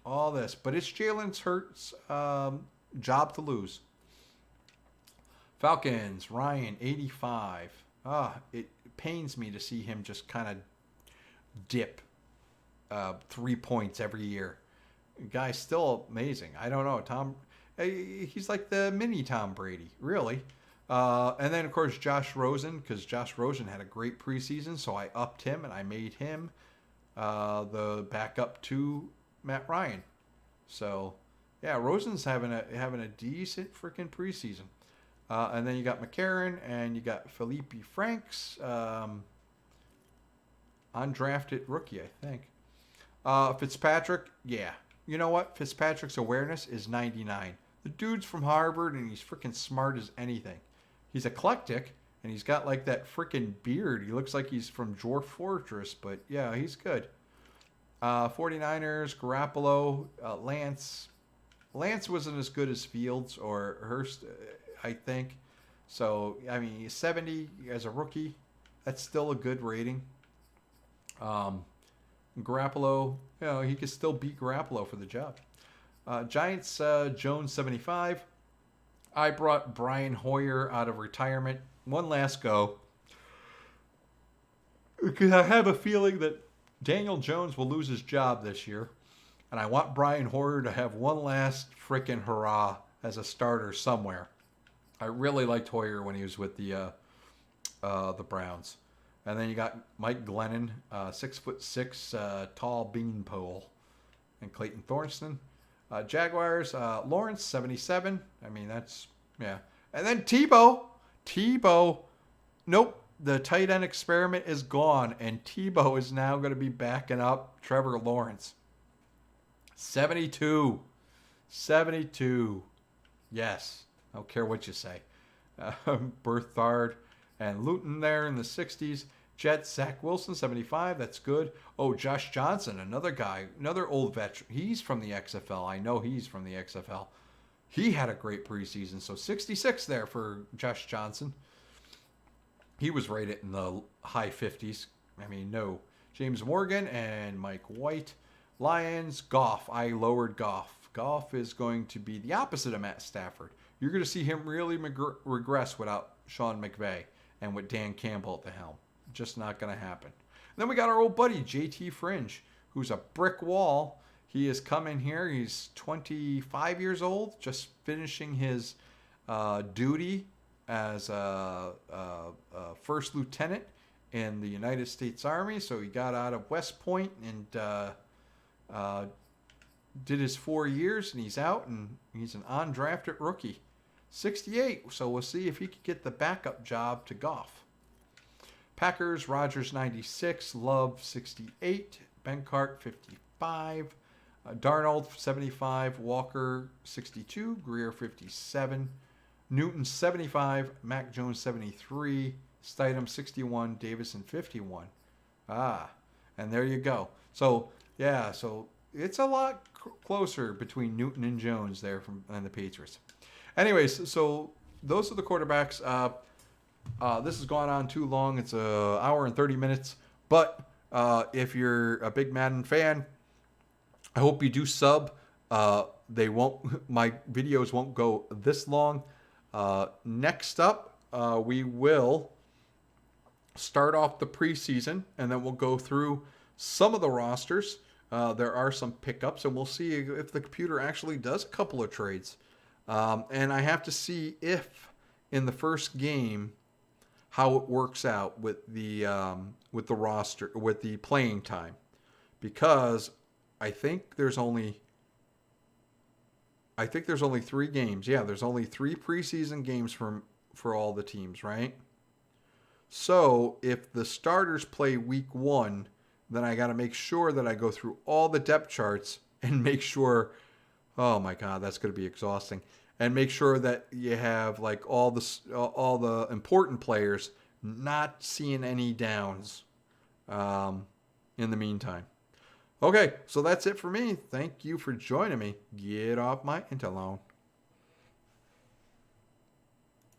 All this. But it's Jalen Hurts' job to lose. Falcons, Ryan, 85. It pains me to see him just kind of dip 3 points every year. Guy's still amazing. I don't know. He's like the mini Tom Brady, really. And then, of course, Josh Rosen, because Josh Rosen had a great preseason, so I upped him and I made him the backup to Matt Ryan. So, yeah, Rosen's having a decent freaking preseason. And then you got McCarron and you got Felipe Franks, undrafted rookie, I think. Fitzpatrick, yeah. You know what? Fitzpatrick's awareness is 99. The dude's from Harvard and he's freaking smart as anything. He's eclectic and he's got like that freaking beard. He looks like he's from Dwarf Fortress, but yeah, he's good. 49ers, Garoppolo, Lance. Lance wasn't as good as Fields or Hurst, I think. So, I mean, 70 as a rookie. That's still a good rating. Garoppolo, you know, he could still beat Garoppolo for the job. Giants, Jones 75. I brought Brian Hoyer out of retirement. One last go. Because I have a feeling that Daniel Jones will lose his job this year. And I want Brian Hoyer to have one last freaking hurrah as a starter somewhere. I really liked Hoyer when he was with the Browns. And then you got Mike Glennon, 6'6", tall beanpole, and Clayton Thornton. Jaguars, Lawrence, 77. I mean, that's, yeah. And then Tebow, nope, the tight end experiment is gone, and Tebow is now going to be backing up Trevor Lawrence. 72. Yes. I don't care what you say. Berthard and Luton there in the 60s. Jets, Zach Wilson, 75. That's good. Oh, Josh Johnson, another guy, another old veteran. He's from the XFL. I know he's from the XFL. He had a great preseason. So 66 there for Josh Johnson. He was rated in the high 50s. I mean, no. James Morgan and Mike White. Lions, Goff. I lowered Goff. Goff is going to be the opposite of Matt Stafford. You're going to see him really regress without Sean McVay and with Dan Campbell at the helm. Just not going to happen. And then we got our old buddy, JT Fringe, who's a brick wall. He has come in here. He's 25 years old, just finishing his duty as a first lieutenant in the United States Army. So he got out of West Point and did his 4 years, and he's out, and he's an undrafted rookie. 68, so we'll see if he can get the backup job to Goff. Packers, Rodgers 96, Love 68, Benkart 55, Darnold 75, Walker 62, Greer 57, Newton 75, Mac Jones 73, Stidham 61, Davison 51. And there you go. So yeah, so it's a lot closer between Newton and Jones there and the Patriots. Anyways, so those are the quarterbacks. This has gone on too long. It's an hour and 30 minutes. But if you're a big Madden fan, I hope you do sub. My videos won't go this long. Next up, we will start off the preseason, and then we'll go through some of the rosters. There are some pickups, and we'll see if the computer actually does a couple of trades. And I have to see if in the first game how it works out with the roster, with the playing time, because I think there's only 3 games. Yeah, there's only 3 preseason games for all the teams, right? So if the starters play week 1, then I got to make sure that I go through all the depth charts and make sure, oh my God, that's going to be exhausting. And make sure that you have like all the important players, not seeing any downs in the meantime. Okay, so that's it for me. Thank you for joining me. Get off my interlawn.